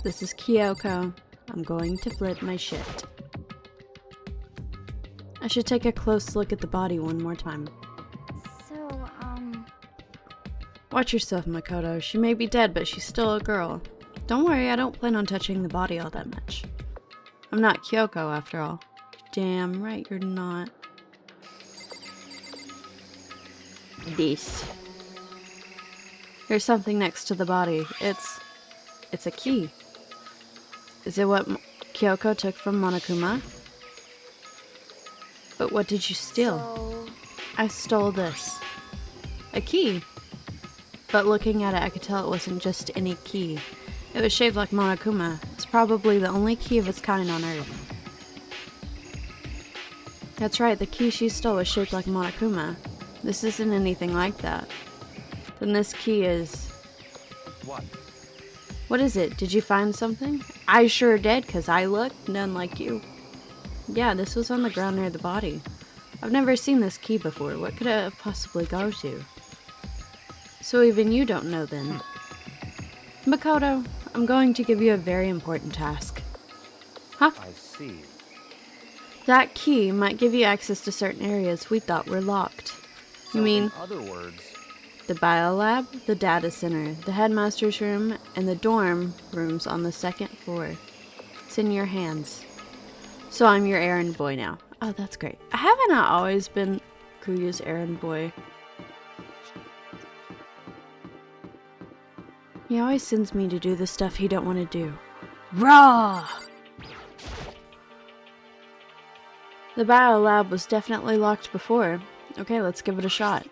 This is Kyoko. I'm going to flip my shit. I should take a close look at the body one more time. Watch yourself, Makoto. She may be dead, but she's still a girl. Don't worry, I don't plan on touching the body all that much. I'm not Kyoko, after all. Damn right you're not. This. There's something next to the body. It's a key. Is it what Kyoko took from Monokuma? But what did you steal? I stole this. A key. But looking at it, I could tell it wasn't just any key. It was shaped like Monokuma. It's probably the only key of its kind on Earth. That's right, the key she stole was shaped like Monokuma. This isn't anything like that. Then this key is... What? What is it? Did you find something? I sure did, cause I looked none like you. Yeah, this was on the ground near the body. I've never seen this key before. What could it have possibly go to? So even you don't know then. Makoto, I'm going to give you a very important task. Huh? I see. That key might give you access to certain areas we thought were locked. So You mean in other words, the biolab, the data center, the headmaster's room, and the dorm rooms on the second floor. It's in your hands. So I'm your errand boy now. Oh, that's great. Haven't I always been Kuyu's errand boy? He always sends me to do the stuff he don't want to do. Raw! The biolab was definitely locked before. Okay, let's give it a shot.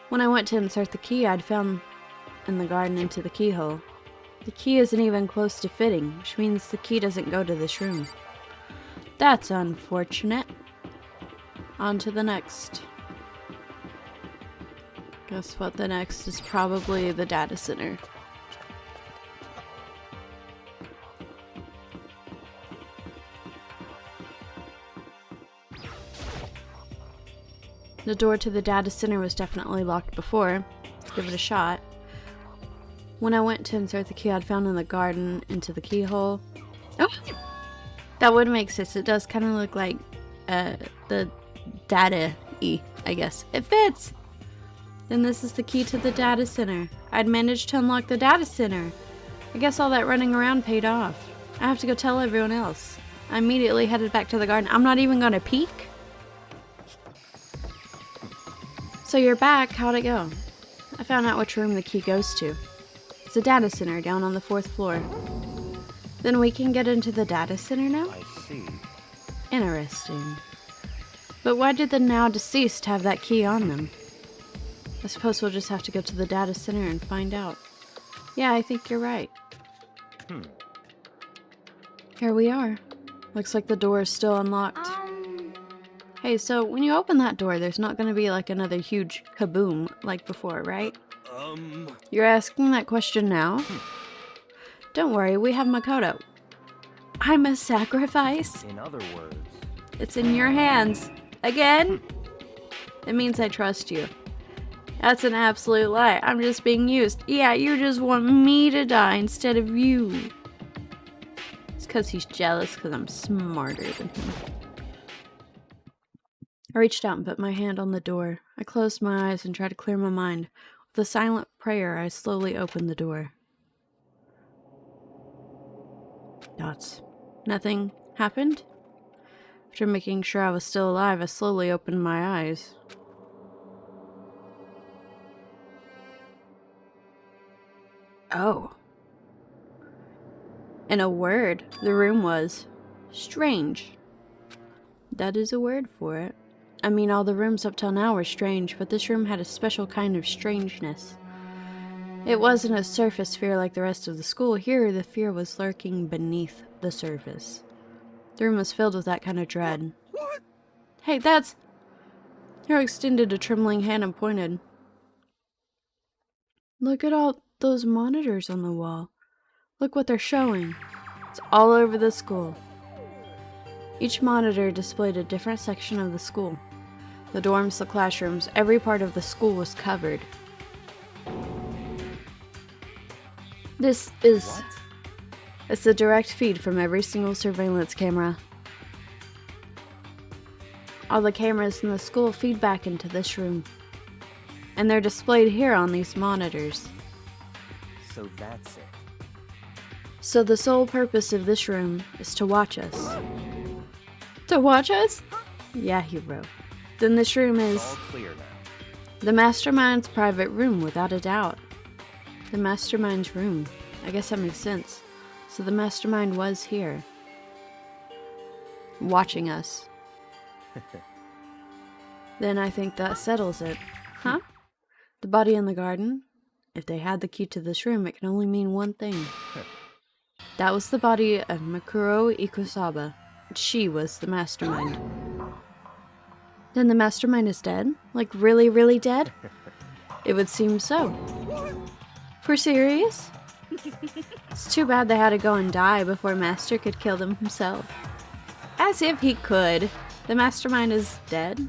When I went to insert the key I'd found in the garden into the keyhole. The key isn't even close to fitting, which means the key doesn't go to this room. That's unfortunate. On to the next. Guess what the next is probably the data center. The door to the data center was definitely locked before. Let's give it a shot. When I went to insert the key I'd found in the garden into the keyhole. Oh! That would make sense. It does kind of look like the data-y, I guess. It fits! Then this is the key to the data center. I'd managed to unlock the data center. I guess all that running around paid off. I have to go tell everyone else. I immediately headed back to the garden. I'm not even gonna peek. So you're back. How'd it go? I found out which room the key goes to. It's a data center down on the 4th floor. Then we can get into the data center now? I see. Interesting. But why did the now deceased have that key on them? I suppose we'll just have to go to the data center and find out. Yeah, I think you're right. Here we are. Looks like the door is still unlocked. Hey, so when you open that door, there's not going to be like another huge kaboom like before, right? You're asking that question now? Don't worry, we have Makoto. I'm a sacrifice? In other words, It's in your hands. Again? It means I trust you. That's an absolute lie. I'm just being used. Yeah, you just want me to die instead of you. It's because he's jealous because I'm smarter than him. I reached out and put my hand on the door. I closed my eyes and tried to clear my mind. With a silent prayer, I slowly opened the door. Dots. Nothing happened? After making sure I was still alive, I slowly opened my eyes. Oh. In a word, the room was strange. That is a word for it. I mean, all the rooms up till now were strange, but this room had a special kind of strangeness. It wasn't a surface fear like the rest of the school. Here, the fear was lurking beneath the surface. The room was filled with that kind of dread. What? Hey, that's... Hero extended a trembling hand and pointed. Look at all those monitors on the wall. Look what they're showing. It's all over the school. Each monitor displayed a different section of the school. The dorms, the classrooms, every part of the school was covered. This is... What? It's the direct feed from every single surveillance camera. All the cameras in the school feed back into this room. And they're displayed here on these monitors. So that's it. So the sole purpose of this room is to watch us. To watch us? Yeah, hero. Then this room is All clear now. the Mastermind's private room, without a doubt. The Mastermind's room. I guess that makes sense. So the Mastermind was here. Watching us. Then I think that settles it. Huh? The body in the garden? If they had the key to this room, it can only mean one thing. That was the body of Mikuro Ikusaba. She was the Mastermind. Then the Mastermind is dead? Like really, really dead? It would seem so. For serious? It's too bad they had to go and die before Master could kill them himself. As if he could. The Mastermind is dead?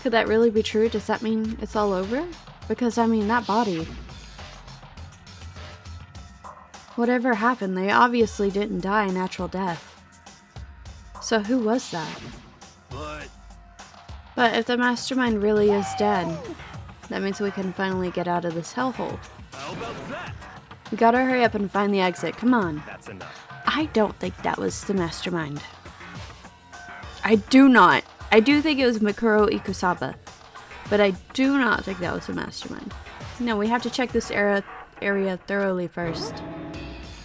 Could that really be true? Does that mean it's all over? Because, I mean, that body. Whatever happened, they obviously didn't die a natural death. So who was that? But if the Mastermind really is dead, that means we can finally get out of this hellhole. How about that? We gotta hurry up and find the exit. Come on. That's enough. I don't think that was the Mastermind. I do not. I do think it was Mikuro Ikusaba. But I do not think that was the Mastermind. No, we have to check this area thoroughly first.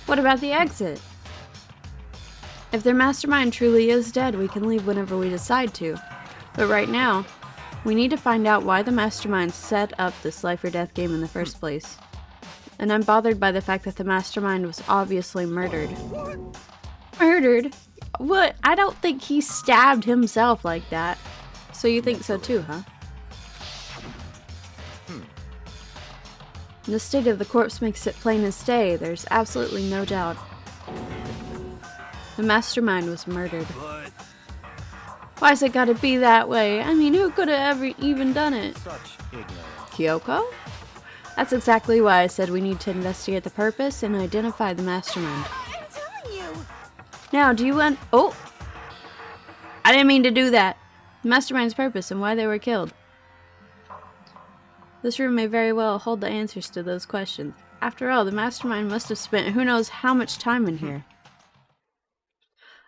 What about the exit? If their Mastermind truly is dead, we can leave whenever we decide to. But right now, we need to find out why the Mastermind set up this life or death game in the first place. And I'm bothered by the fact that the Mastermind was obviously murdered. Murdered? What? I don't think he stabbed himself like that. So you think so too, huh? The state of the corpse makes it plain as day. There's absolutely no doubt. The Mastermind was murdered. Why's it gotta be that way? I mean, who could have ever even done it? Such ignorance. Kyoko? That's exactly why I said we need to investigate the purpose and identify the Mastermind. I'm telling you. Now, do you want... Oh! I didn't mean to do that. The Mastermind's purpose and why they were killed. This room may very well hold the answers to those questions. After all, the Mastermind must have spent who knows how much time in here.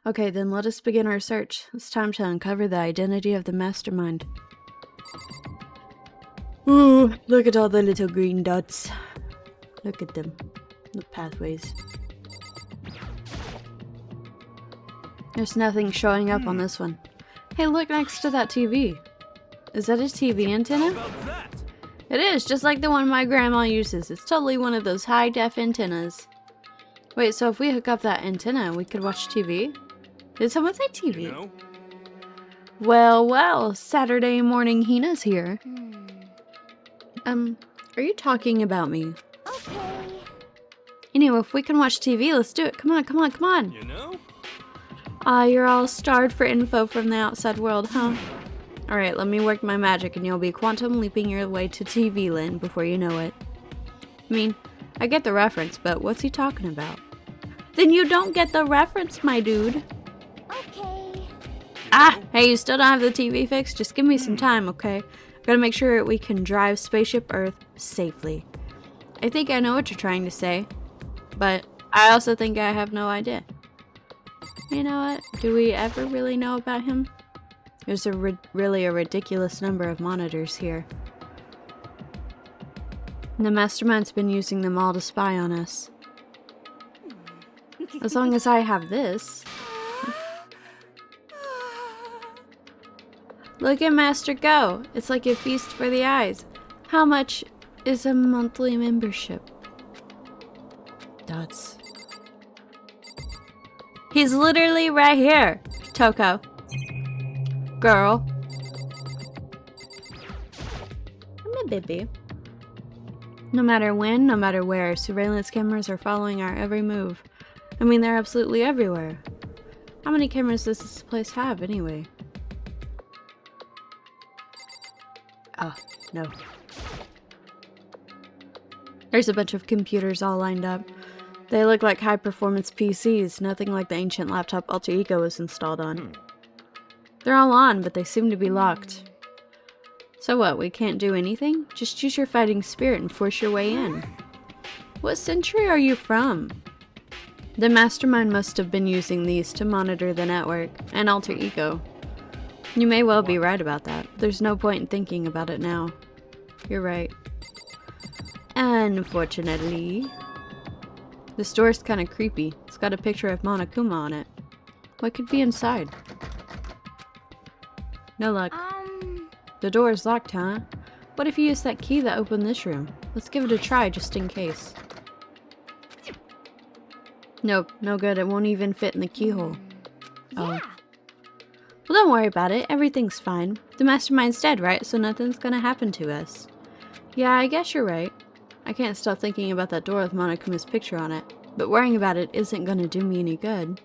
Okay, then let us begin our search. It's time to uncover the identity of the Mastermind. Ooh, look at all the little green dots. Look at them. The pathways. There's nothing showing up on this one. Hey, look next to that TV. Is that a TV antenna? How about that? It is, just like the one my grandma uses. It's totally one of those high-def antennas. Wait, so if we hook up that antenna, we could watch TV? Did someone say TV? You know? Well, well, Saturday morning Hina's here. Are you talking about me? Okay. Anyway, if we can watch TV, let's do it. Come on, come on, come on. You know? Ah, you're all starved for info from the outside world, huh? Alright, let me work my magic and you'll be quantum leaping your way to TV land before you know it. I mean, I get the reference, but what's he talking about? Then you don't get the reference, my dude. Okay. Ah, hey, you still don't have the TV fixed? Just give me some time, okay? Gotta make sure we can drive Spaceship Earth safely. I think I know what you're trying to say, but I also think I have no idea. You know what? Do we ever really know about him? There's really a ridiculous number of monitors here. And the Mastermind's been using them all to spy on us. As long as I have this. Look at Master go! It's like a feast for the eyes. How much is a monthly membership? Dots. He's literally right here, Toko. Girl. I'm a baby. No matter when, no matter where, surveillance cameras are following our every move. I mean, they're absolutely everywhere. How many cameras does this place have, anyway? Oh, no. There's a bunch of computers all lined up. They look like high-performance PCs, nothing like the ancient laptop Alter Ego was installed on. They're all on, but they seem to be locked. So what, we can't do anything? Just use your fighting spirit and force your way in. What century are you from? The mastermind must have been using these to monitor the network and Alter Ego. You may well be right about that. There's no point in thinking about it now. You're right. Unfortunately, this door's kind of creepy. It's got a picture of Monokuma on it. What could be inside? No luck. The door is locked, huh? What if you use that key that opened this room? Let's give it a try just in case. Nope, no good. It won't even fit in the keyhole. Oh. Well, don't worry about it. Everything's fine. The mastermind's dead, right? So nothing's gonna happen to us. Yeah, I guess you're right. I can't stop thinking about that door with Monokuma's picture on it. But worrying about it isn't gonna do me any good.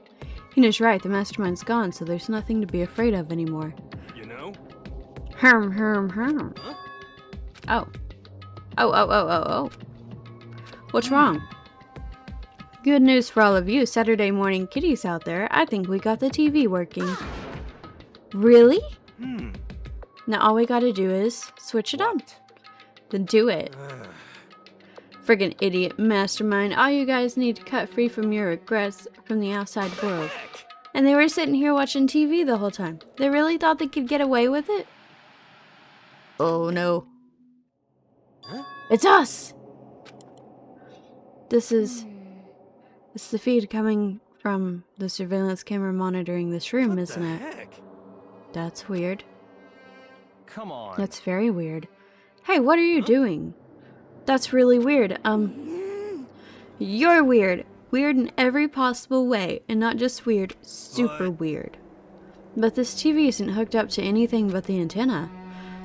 Hina's right. The mastermind's gone, so there's nothing to be afraid of anymore. You know? Herm. Oh. Oh. What's wrong? Good news for all of you Saturday morning kitties out there. I think we got the TV working. Really? Now all we gotta do is switch it on. Then do it. Friggin' idiot mastermind. All you guys need to cut free from your regrets from the outside world. And they were sitting here watching TV the whole time. They really thought they could get away with it? Oh no. It's us! It's the feed coming from the surveillance camera monitoring this room, isn't it? Heck? That's weird. Come on. That's very weird. Hey, what are you doing? That's really weird. You're weird. Weird in every possible way, and not just weird, super weird. But this TV isn't hooked up to anything but the antenna.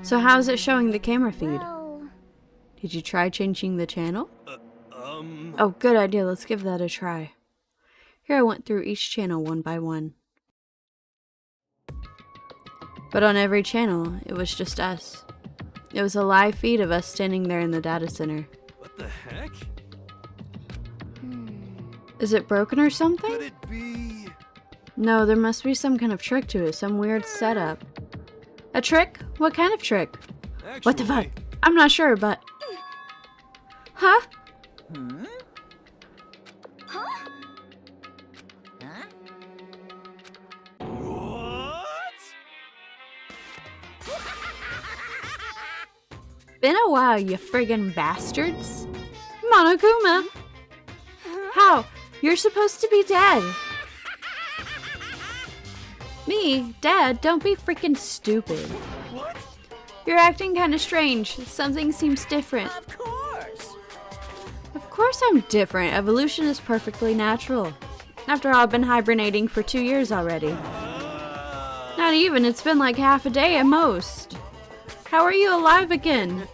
So how is it showing the camera feed? Well, Did you try changing the channel? Oh, good idea. Let's give that a try. Here I went through each channel one by one. But on every channel, it was just us. It was a live feed of us standing there in the data center. What the heck? Is it broken or something? Could it be? No, there must be some kind of trick to it. Some weird setup. A trick? What kind of trick? What the fuck? I'm not sure, but... Huh? What? Been a while, you friggin' bastards. Monokuma! How? You're supposed to be dead. Me? Dead? Don't be freaking stupid. What? You're acting kinda strange. Something seems different. of course. Of course I'm different. Evolution is perfectly natural. After all, I've been hibernating for 2 years already. Not even. It's been like half a day at most. How are you alive again?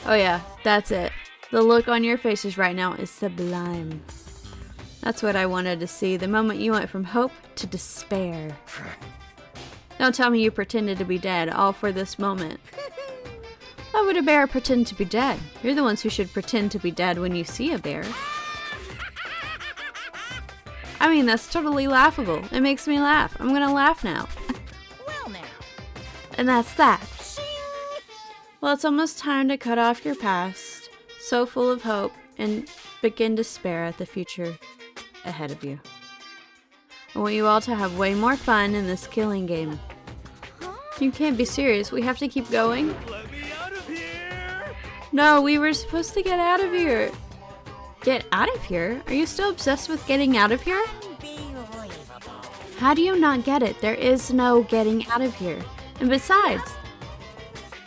Oh yeah, that's it. The look on your faces right now is sublime. That's what I wanted to see. The moment you went from hope to despair. Don't tell me you pretended to be dead, all for this moment. Why would a bear pretend to be dead? You're the ones who should pretend to be dead when you see a bear. I mean, that's totally laughable. It makes me laugh. I'm gonna laugh now. Well now. And that's that. Well, it's almost time to cut off your past, so full of hope, and begin despair at the future ahead of you. I want you all to have way more fun in this killing game. You can't be serious. We have to keep going? Let me out of here! No, we were supposed to get out of here. Get out of here? Are you still obsessed with getting out of here? Unbelievable. How do you not get it? There is no getting out of here. And besides,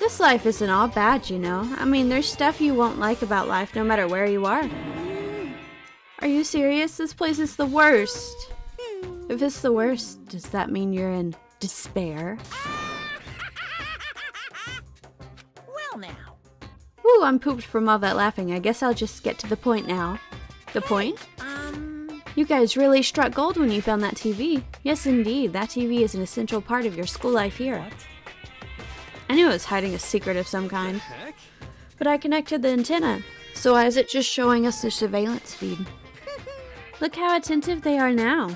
this life isn't all bad, you know. I mean, there's stuff you won't like about life no matter where you are. Are you serious? This place is the worst. If it's the worst, does that mean you're in despair? Well now. Ooh, I'm pooped from all that laughing. I guess I'll just get to the point now. The point? You guys really struck gold when you found that TV. Yes, indeed. That TV is an essential part of your school life here. What? I knew it was hiding a secret of some kind. Heck? But I connected the antenna, So why is it just showing us their surveillance feed? Look how attentive they are now.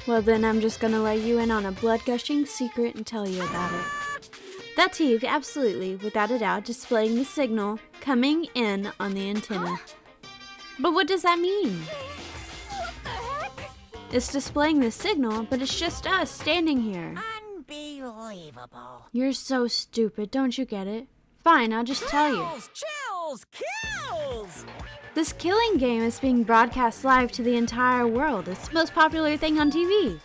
Well then, I'm just gonna let you in on a blood-gushing secret and tell you about it. That TV, absolutely, without a doubt, displaying the signal coming in on the antenna. But what does that mean? What the heck? It's displaying the signal, but it's just us standing here. Unbelievable. You're so stupid, don't you get it? Fine, I'll just tell you. Chills! Kills! This killing game is being broadcast live to the entire world. It's the most popular thing on TV.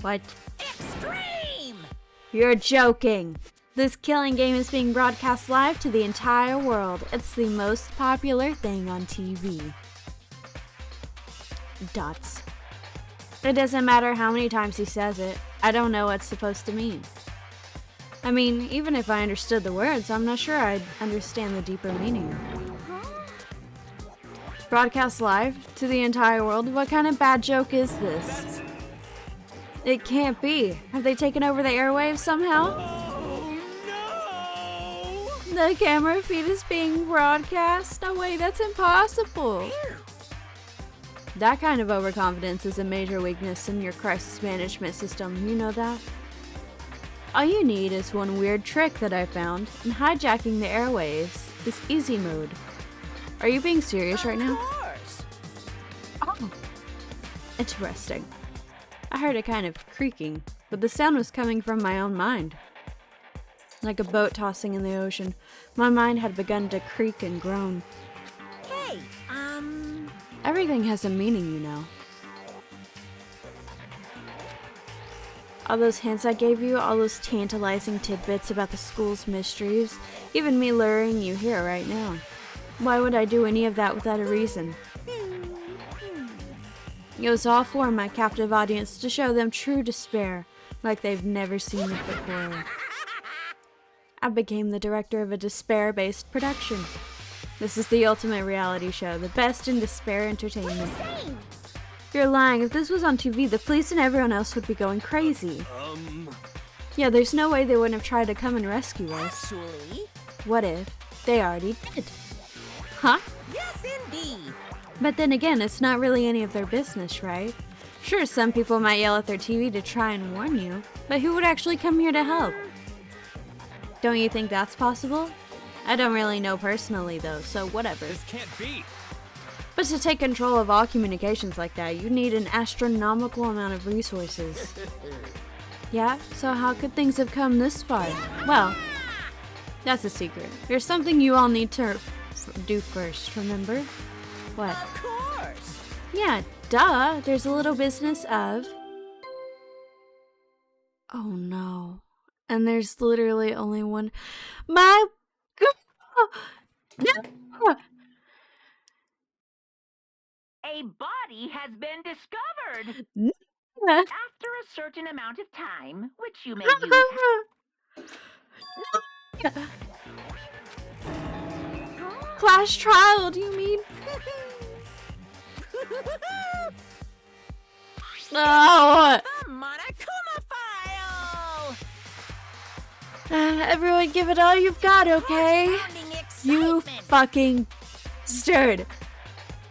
What? Extreme! You're joking. This killing game is being broadcast live to the entire world. It's the most popular thing on TV. Dots. It doesn't matter how many times he says it. I don't know what it's supposed to mean. I mean, even if I understood the words, I'm not sure I'd understand the deeper meaning. Broadcast live to the entire world? What kind of bad joke is this? It can't be. Have they taken over the airwaves somehow? Oh no! The camera feed is being broadcast? No way, that's impossible. That kind of overconfidence is a major weakness in your crisis management system, you know that? All you need is one weird trick that I found, and hijacking the airwaves is easy mode. Are you being serious right now? Of course. Oh, interesting. I heard it kind of creaking, but the sound was coming from my own mind. Like a boat tossing in the ocean, my mind had begun to creak and groan. Hey, Everything has a meaning, you know. All those hints I gave you, all those tantalizing tidbits about the school's mysteries, even me luring you here right now. Why would I do any of that without a reason? It was all for my captive audience to show them true despair, like they've never seen it before. I became the director of a despair-based production. This is the ultimate reality show, the best in despair entertainment. You're lying. If this was on TV, the police and everyone else would be going crazy. Yeah, there's no way they wouldn't have tried to come and rescue us. actually, What if they already did? Huh? yes indeed. But then again, it's not really any of their business, right? Sure, some people might yell at their TV to try and warn you, but who would actually come here to help? Don't you think that's possible? I don't really know personally though, so whatever. This can't be. But to take control of all communications like that, you need an astronomical amount of resources. Yeah? So how could things have come this far? Well, that's a secret. There's something you all need to do first, remember? What? Of course. Yeah, duh. There's a little business of... Oh no. And there's literally only one... My... God! A body has been discovered. No. After a certain amount of time, which you may use. Clash trial, do you mean? Oh! The Monokuma file. Everyone give it all you've got, okay? Founding You excitement. fucking stirred.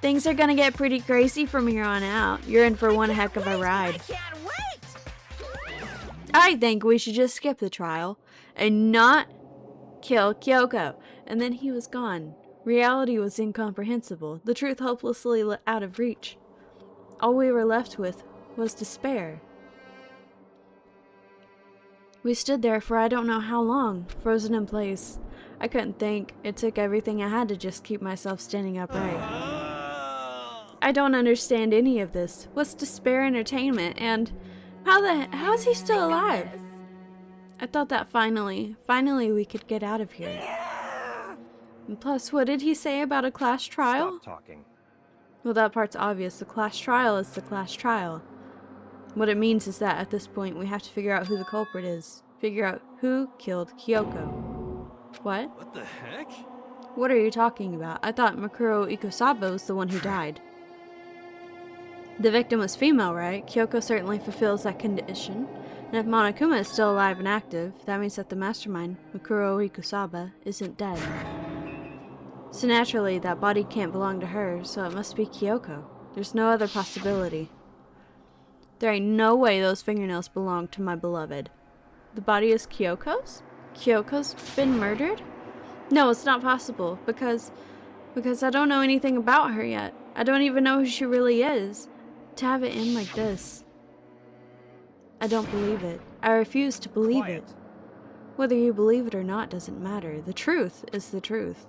Things are gonna get pretty crazy from here on out. You're in for one heck of a I ride. can't wait. I think we should just skip the trial and not kill Kyoko. And then he was gone. Reality was incomprehensible. The truth hopelessly out of reach. All we were left with was despair. We stood there for I don't know how long, frozen in place. I couldn't think. It took everything I had to just keep myself standing upright. I don't understand any of this. What's despair entertainment? And how is he still alive? I thought that finally we could get out of here. And plus, what did he say about a class trial? Stop talking. Well, that part's obvious. The class trial is the class trial. What it means is that at this point, we have to figure out who the culprit is. Figure out who killed Kyoko. What? What the heck? What are you talking about? I thought Makuro Ikosaba was the one who died. The victim was female, right? Kyoko certainly fulfills that condition. And if Monokuma is still alive and active, that means that the mastermind, Makuro Ikosaba, isn't dead. So naturally, that body can't belong to her, so it must be Kyoko. There's no other possibility. There ain't no way those fingernails belong to my beloved. The body is Kyoko's? Kyoko's been murdered? No, it's not possible, because I don't know anything about her yet. I don't even know who she really is. To have it end like this. I don't believe it. I refuse to believe it. Whether you believe it or not doesn't matter. The truth is the truth.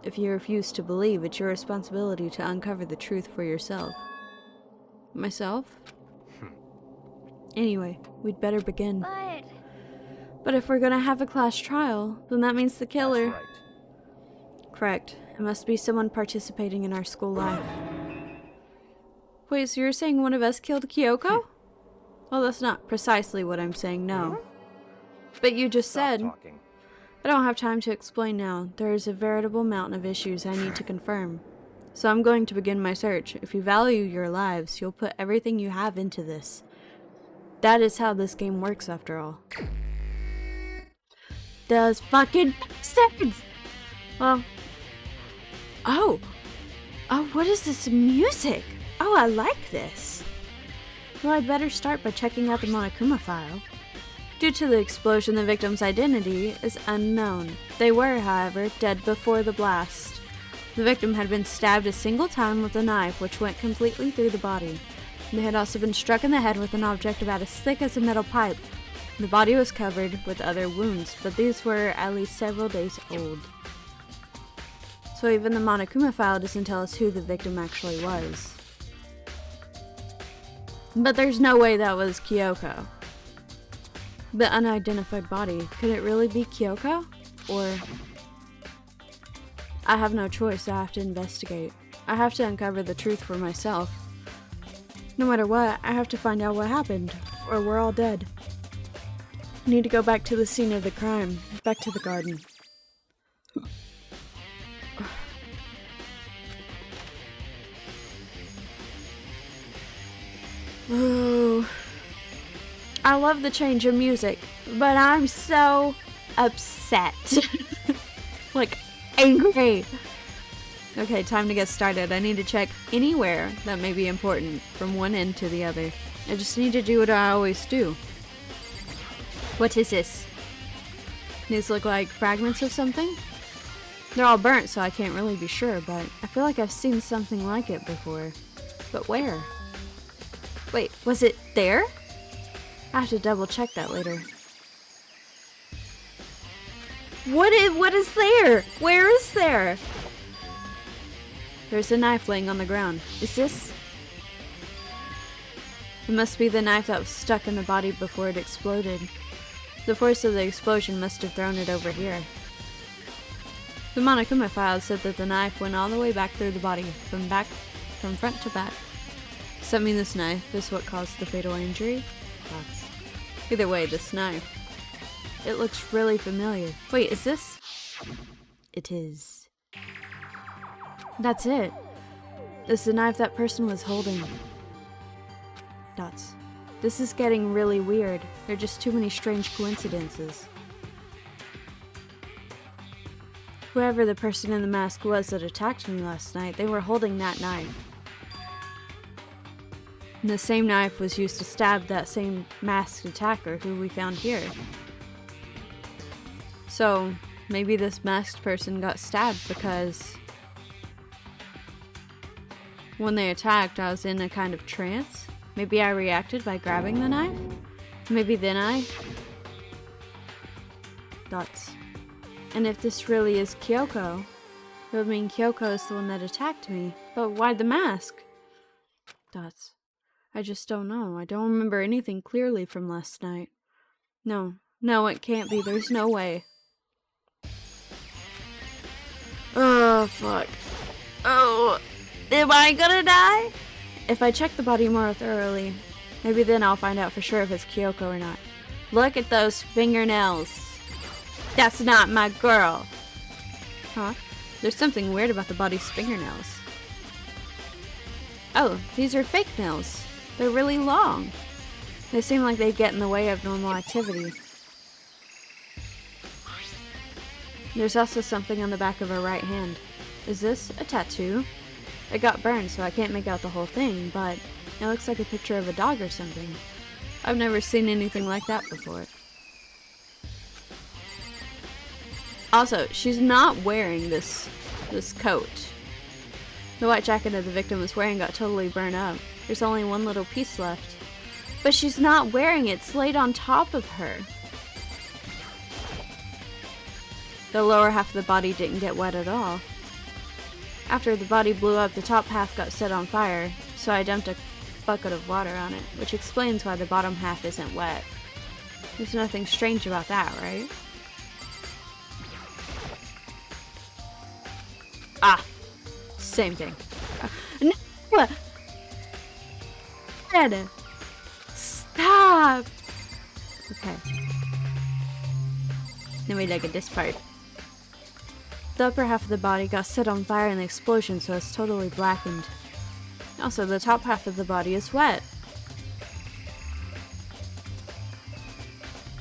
If you refuse to believe, it's your responsibility to uncover the truth for yourself. Myself? Anyway, we'd better begin. But if we're gonna have a class trial, then that means the killer. That's right. Correct. It must be someone participating in our school life. Wait, so you're saying one of us killed Kyoko? Well, that's not precisely what I'm saying, no. But you just Stop said... talking. I don't have time to explain now. There is a veritable mountain of issues I need to confirm. So I'm going to begin my search. If you value your lives, you'll put everything you have into this. That is how this game works, after all. Those fucking bastards! Well... Oh! Oh, what is this music? Oh, I like this! Well, I'd better start by checking out the Monokuma file. Due to the explosion, the victim's identity is unknown. They were, however, dead before the blast. The victim had been stabbed a single time with a knife, which went completely through the body. They had also been struck in the head with an object about as thick as a metal pipe. The body was covered with other wounds, but these were at least several days old. So even the Monokuma file doesn't tell us who the victim actually was. But there's no way that was Kyoko. The unidentified body, could it really be Kyoko? Or... I have no choice, I have to investigate. I have to uncover the truth for myself. No matter what, I have to find out what happened, or we're all dead. I need to go back to the scene of the crime, back to the garden. Ooh. I love the change of music, but I'm so upset. Like, angry. Okay, time to get started. I need to check anywhere that may be important, from one end to the other. I just need to do what I always do. What is this? These look like fragments of something? They're all burnt, so I can't really be sure, but I feel like I've seen something like it before. But where? Wait, was it there? I have to double check that later. What is there? Where is there? There's a knife laying on the ground. Is this? It must be the knife that was stuck in the body before it exploded. The force of the explosion must have thrown it over here. The Monokuma file said that the knife went all the way back through the body, from front to back. Does that mean this knife is what caused the fatal injury? Thoughts. Either way, this knife. It looks really familiar. Wait, is this? It is. That's it. It's the knife that person was holding. Dots. This is getting really weird. There are just too many strange coincidences. Whoever the person in the mask was that attacked me last night, they were holding that knife. And the same knife was used to stab that same masked attacker who we found here. So, maybe this masked person got stabbed because when they attacked, I was in a kind of trance. Maybe I reacted by grabbing the knife? Maybe then I... Dots. And if this really is Kyoko, it would mean Kyoko is the one that attacked me. But why the mask? Dots. I just don't know. I don't remember anything clearly from last night. No, it can't be. There's no way. Oh, fuck. Oh, am I gonna die? If I check the body more thoroughly, maybe then I'll find out for sure if it's Kyoko or not. Look at those fingernails. That's not my girl. Huh? There's something weird about the body's fingernails. Oh, these are fake nails. They're really long. They seem like they get in the way of normal activity. There's also something on the back of her right hand. Is this a tattoo? It got burned, so I can't make out the whole thing, but it looks like a picture of a dog or something. I've never seen anything like that before. Also, she's not wearing this coat. The white jacket that the victim was wearing got totally burned up. There's only one little piece left. But she's not wearing it. It's laid on top of her. The lower half of the body didn't get wet at all. After the body blew up, the top half got set on fire, so I dumped a bucket of water on it, which explains why the bottom half isn't wet. There's nothing strange about that, right? Ah! Same thing. No! Ed! Stop! Okay. Then we look at this part. The upper half of the body got set on fire in the explosion, so it's totally blackened. Also, the top half of the body is wet.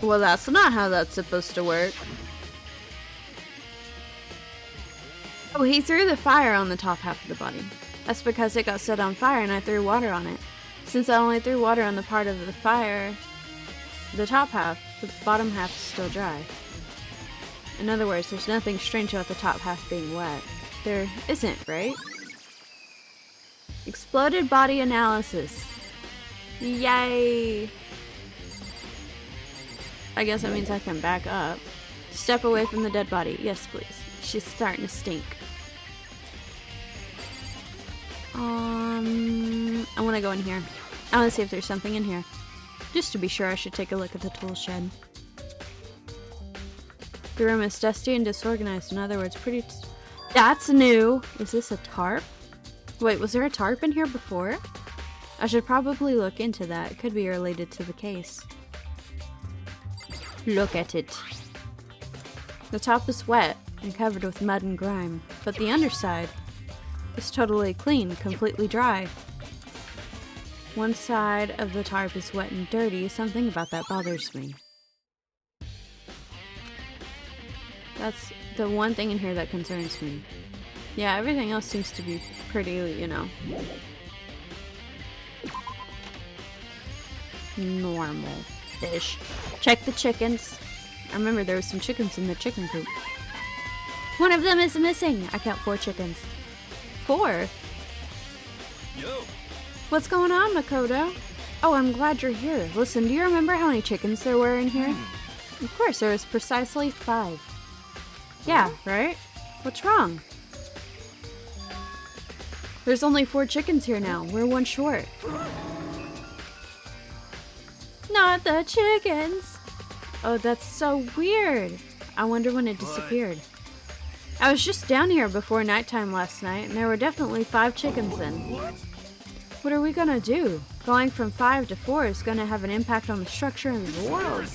Well, that's not how that's supposed to work. Oh, he threw the fire on the top half of the body. That's because it got set on fire and I threw water on it. Since I only threw water on the part of the fire, the top half, the bottom half is still dry. In other words, there's nothing strange about the top half being wet. There isn't, right? Exploded body analysis. Yay! I guess that means I can back up. Step away from the dead body. Yes, please. She's starting to stink. I want to go in here. I want to see if there's something in here. Just to be sure, I should take a look at the tool shed. The room is dusty and disorganized. In other words, that's new! Is this a tarp? Wait, was there a tarp in here before? I should probably look into that. It could be related to the case. Look at it. The top is wet and covered with mud and grime, but the underside is totally clean, completely dry. One side of the tarp is wet and dirty. Something about that bothers me. That's the one thing in here that concerns me. Yeah, everything else seems to be pretty, you know, normal-ish. Check the chickens. I remember there was some chickens in the chicken coop. One of them is missing. I count 4 chickens. 4? Yo. What's going on, Makoto? Oh, I'm glad you're here. Listen, do you remember how many chickens there were in here? Of course, there was precisely 5. Yeah, right? What's wrong? There's only 4 chickens here now. We're 1 short. Not the chickens! Oh, that's so weird. I wonder when it disappeared. I was just down here before nighttime last night, and there were definitely 5 chickens then. What are we gonna do? Going from 5 to 4 is gonna have an impact on the structure of the world.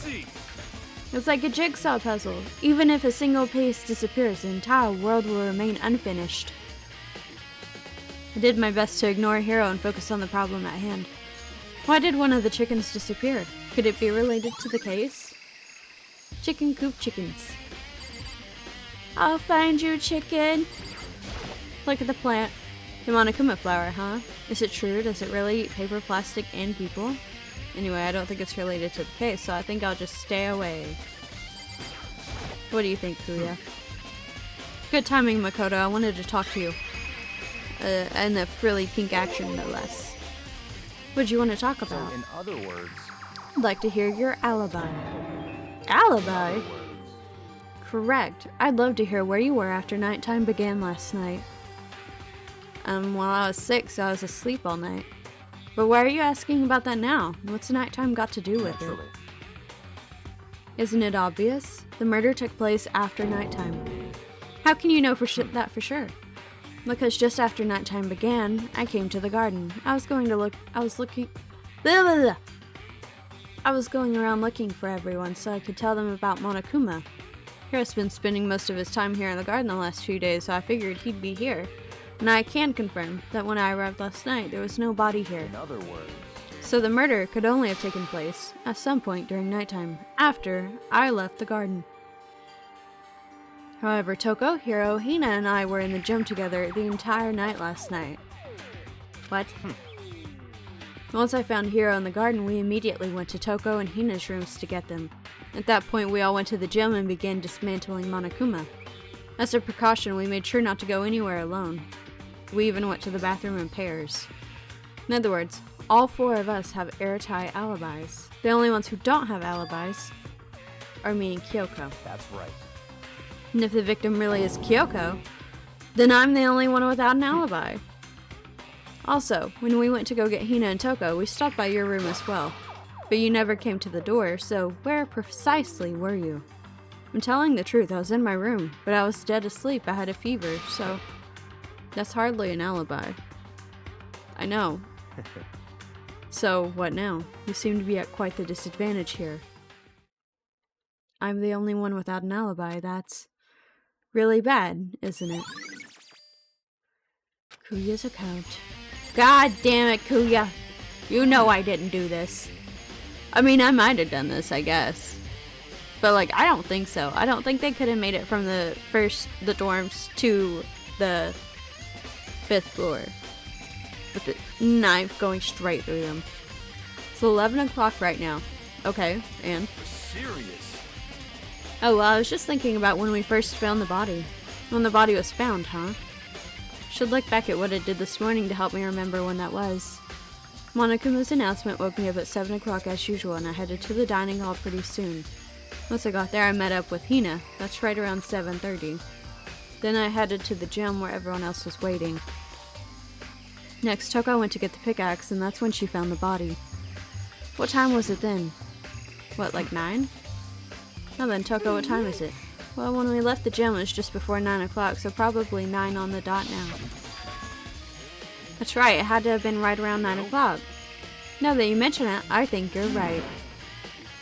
It's like a jigsaw puzzle. Even if a single piece disappears, the entire world will remain unfinished. I did my best to ignore Hero and focus on the problem at hand. Why did one of the chickens disappear? Could it be related to the case? Chicken coop chickens. I'll find you, chicken. Look at the plant. The Monokuma flower, huh? Is it true? Does it really eat paper, plastic, and people? Anyway, I don't think it's related to the case, so I think I'll just stay away. What do you think, Kuya? Good timing, Makoto. I wanted to talk to you. And the frilly pink action, no less. What do you want to talk about? So, in other words, I'd like to hear your alibi. Alibi? Correct. I'd love to hear where you were after nighttime began last night. While I was sick, so I was asleep all night. But why are you asking about that now? What's nighttime got to do with it? naturally. Isn't it obvious? The murder took place after nighttime. How can you know that for sure? Because just after nighttime began, I came to the garden. I was going around looking for everyone so I could tell them about Monokuma. Hero's been spending most of his time here in the garden the last few days, so I figured he'd be here. And I can confirm that when I arrived last night, there was no body here. In other words, So the murder could only have taken place at some point during nighttime, after I left the garden. However, Toko, Hiro, Hina, and I were in the gym together the entire night last night. What? Once I found Hiro in the garden, we immediately went to Toko and Hina's rooms to get them. At that point, we all went to the gym and began dismantling Monokuma. As a precaution, we made sure not to go anywhere alone. We even went to the bathroom in pairs. In other words, all 4 of us have airtight alibis. The only ones who don't have alibis are me and Kyoko. That's right. And if the victim really is Kyoko, then I'm the only one without an alibi. Also, when we went to go get Hina and Toko, we stopped by your room as well. But you never came to the door, so where precisely were you? I'm telling the truth, I was in my room, but I was dead asleep. I had a fever, so that's hardly an alibi. I know. So, what now? You seem to be at quite the disadvantage here. I'm the only one without an alibi. That's really bad, isn't it? Kuya's account. God damn it, Kuya! You know I didn't do this. I mean, I might have done this, I guess. But, like, I don't think so. I don't think they could have made it from the dorms to the 5th floor. With the knife going straight through them. It's 11 o'clock right now. Okay, and? Serious? Oh, well, I was just thinking about when we first found the body. When the body was found, huh? Should look back at what I did this morning to help me remember when that was. Monokuma's announcement woke me up at 7 o'clock as usual, and I headed to the dining hall pretty soon. Once I got there, I met up with Hina. That's right around 7:30. Then I headed to the gym where everyone else was waiting. Next, Toko went to get the pickaxe, and that's when she found the body. What time was it then? What, like 9? Now then, Toko, what time is it? Well, when we left the gym, it was just before 9 o'clock, so probably 9 on the dot now. That's right, it had to have been right around 9 o'clock. Now that you mention it, I think you're right.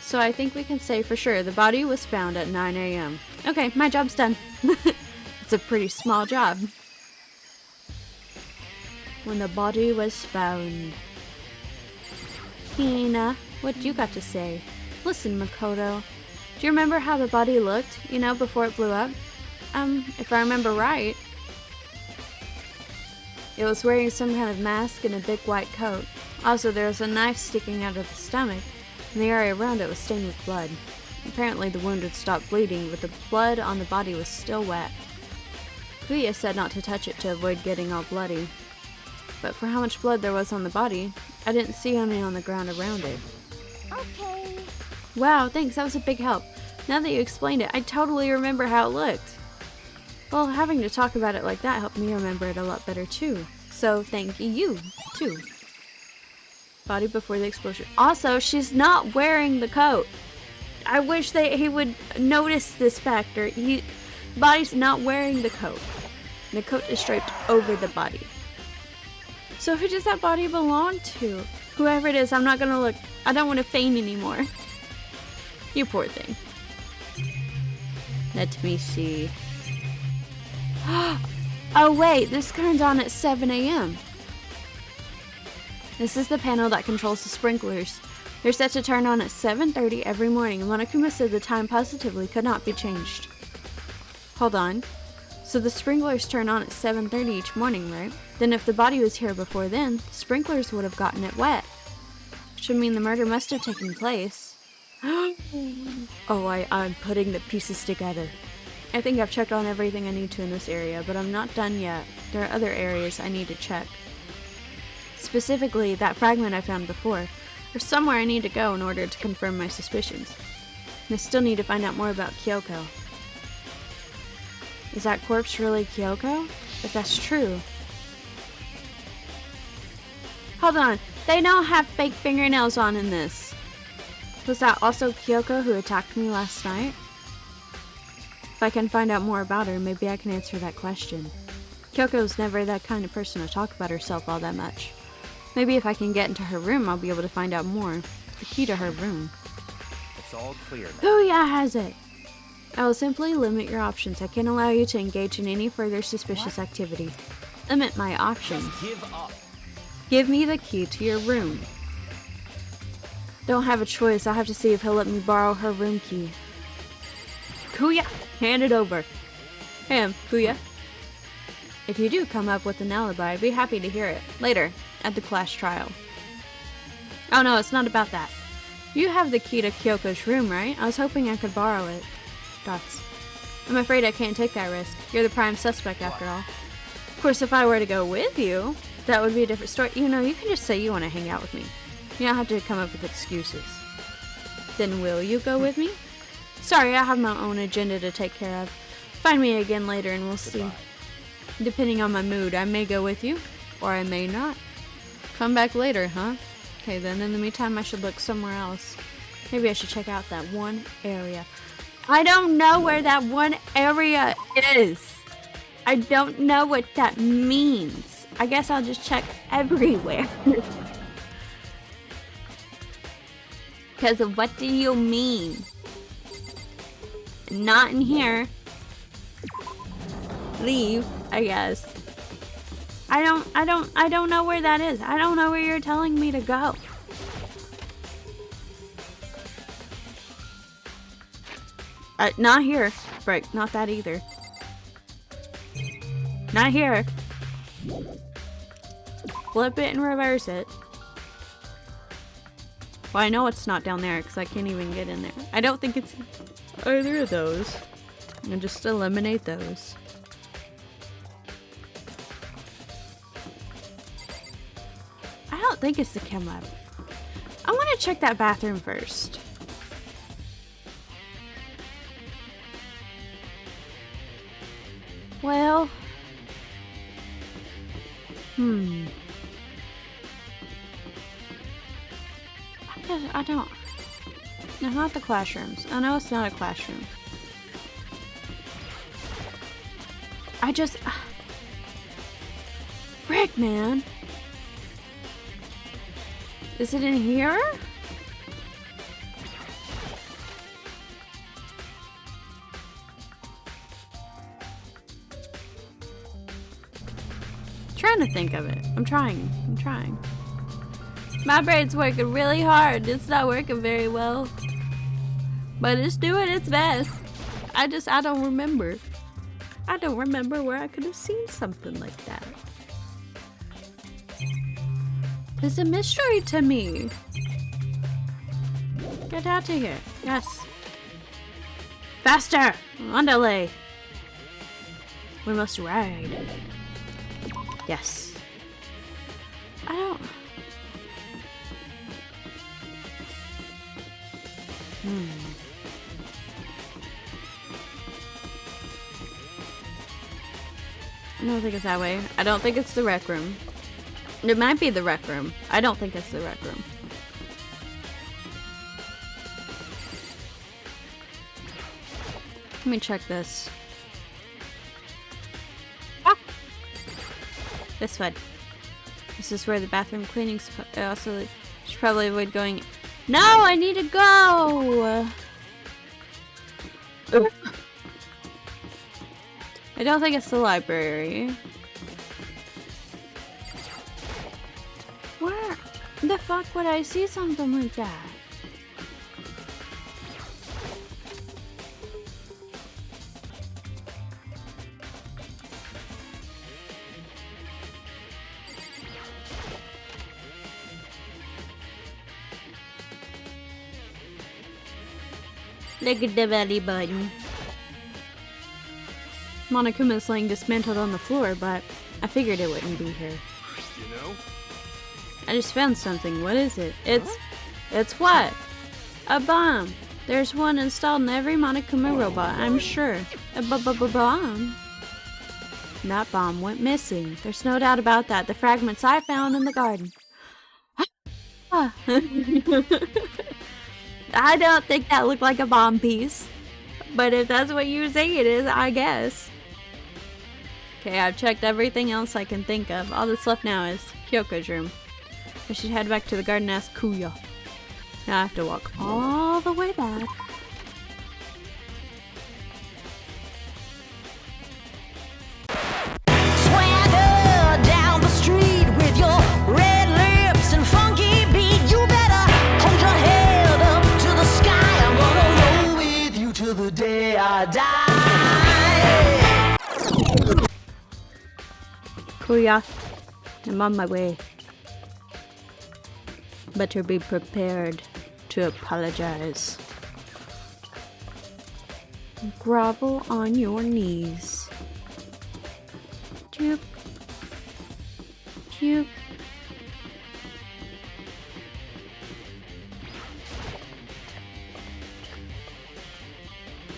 So I think we can say for sure the body was found at 9 a.m. Okay, my job's done. It's a pretty small job. When the body was found. Hina, what you got to say? Listen, Makoto. Do you remember how the body looked, you know, before it blew up? If I remember right. It was wearing some kind of mask and a big white coat. Also, there was a knife sticking out of the stomach, and the area around it was stained with blood. Apparently, the wound had stopped bleeding, but the blood on the body was still wet. Kuya said not to touch it to avoid getting all bloody. But for how much blood there was on the body, I didn't see any on the ground around it. Okay. Wow, thanks, that was a big help. Now that you explained it, I totally remember how it looked. Well, having to talk about it like that helped me remember it a lot better too. So, thank you, too. Body before the explosion. Also, she's not wearing the coat. I wish that he would notice this factor. Body's not wearing the coat. The coat is draped over the body. So who does that body belong to? Whoever it is, I'm not gonna look. I don't want to feign anymore. You poor thing. Let me see. Oh wait, this turns on at 7 a.m. This is the panel that controls the sprinklers. They're set to turn on at 7:30 every morning, and Monokuma said the time positively could not be changed. Hold on. So the sprinklers turn on at 7:30 each morning, right? Then if the body was here before then, the sprinklers would have gotten it wet. Should mean the murder must have taken place. Oh, I'm putting the pieces together. I think I've checked on everything I need to in this area, but I'm not done yet. There are other areas I need to check. Specifically, that fragment I found before. There's somewhere I need to go in order to confirm my suspicions. And I still need to find out more about Kyoko. Is that corpse really Kyoko? If that's true. Hold on, they don't have fake fingernails on in this. Was that also Kyoko who attacked me last night? If I can find out more about her, maybe I can answer that question. Kyoko's never that kind of person to talk about herself all that much. Maybe if I can get into her room, I'll be able to find out more. The key to her room. It's all clear now. Booyah has it! I will simply limit your options. I can't allow you to engage in any further suspicious activity. Limit my options. Give up. Give me the key to your room. Don't have a choice. I'll have to see if he'll let me borrow her room key. Kuya, hand it over. Hey, Booyah. If you do come up with an alibi, I'd be happy to hear it. Later, at the class trial. Oh no, it's not about that. You have the key to Kyoko's room, right? I was hoping I could borrow it. Dots. I'm afraid I can't take that risk. You're the prime suspect after all. Of course, if I were to go with you, that would be a different story. You know, you can just say you want to hang out with me. You don't have to come up with excuses. Then will you go with me? Sorry, I have my own agenda to take care of. Find me again later and we'll see. Depending on my mood, I may go with you, or I may not. Come back later, huh? Okay, then in the meantime, I should look somewhere else. Maybe I should check out that one area. I don't know where that one area is. I don't know what that means. I guess I'll just check everywhere. Because of what do you mean? Not in here. Leave, I guess. I don't know where that is. I don't know where you're telling me to go. Not here. Right, not that either. Not here. Flip it and reverse it. Well, I know it's not down there because I can't even get in there. I don't think it's either of those. And just eliminate those. I don't think it's the chem lab. I want to check that bathroom first. Well, I don't. No, not the classrooms. I know it's not a classroom. I just. Frick, man. Is it in here? Trying to think of it. I'm trying. My brain's working really hard. It's not working very well. But it's doing its best. I don't remember. I don't remember where I could have seen something like that. It's a mystery to me. Get out of here. Yes. Faster! Underlay! We must ride. Yes. I don't... I don't think it's that way. I don't think it's the rec room. It might be the rec room. I don't think it's the rec room. Let me check this. Ah! This one. This is where the bathroom cleaning's also should probably avoid going. No, I need to go. I don't think it's the library. Where the fuck would I see something like that? Look at the belly button. Monokuma's laying dismantled on the floor, but I figured it wouldn't be here. You know? I just found something. What is it? It's what? A bomb. There's one installed in every Monokuma robot, I'm sure. A bomb. That bomb went missing. There's no doubt about that. The fragments I found in the garden. I don't think that looked like a bomb piece. But if that's what you say it is, I guess. Okay, I've checked everything else I can think of. All that's left now is Kyoko's room. I should head back to the garden and ask Kuya. Now I have to walk all the way back. Swagger down the street with your red lips and funky beat. You better hold your head up to the sky. I'm gonna roll with you till the day I die. Kuya, I'm on my way. Better be prepared to apologize. Grovel on your knees. Choop. Choop.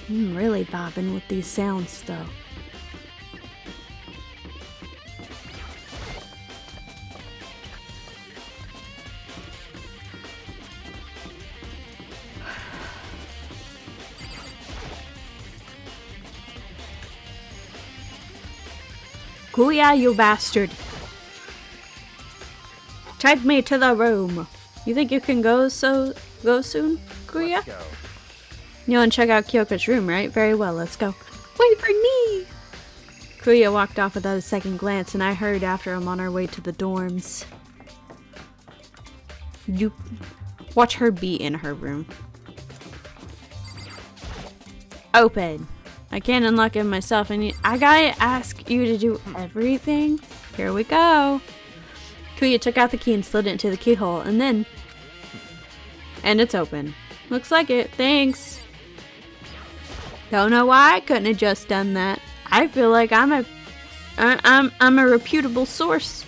I'm really vibing with these sounds though. Kuya, you bastard. Take me to the room. You think you can go soon, Kuya? Let's go. You want to check out Kyoko's room, right? Very well, let's go. Wait for me! Kuya walked off without a second glance, and I hurried after him on our way to the dorms. You watch her be in her room. Open. I can't unlock it myself. I gotta ask you to do everything. Here we go. Kuya took out the key and slid it into the keyhole, and then... And it's open. Looks like it. Thanks. Don't know why I couldn't have just done that. I feel like I'm a reputable source.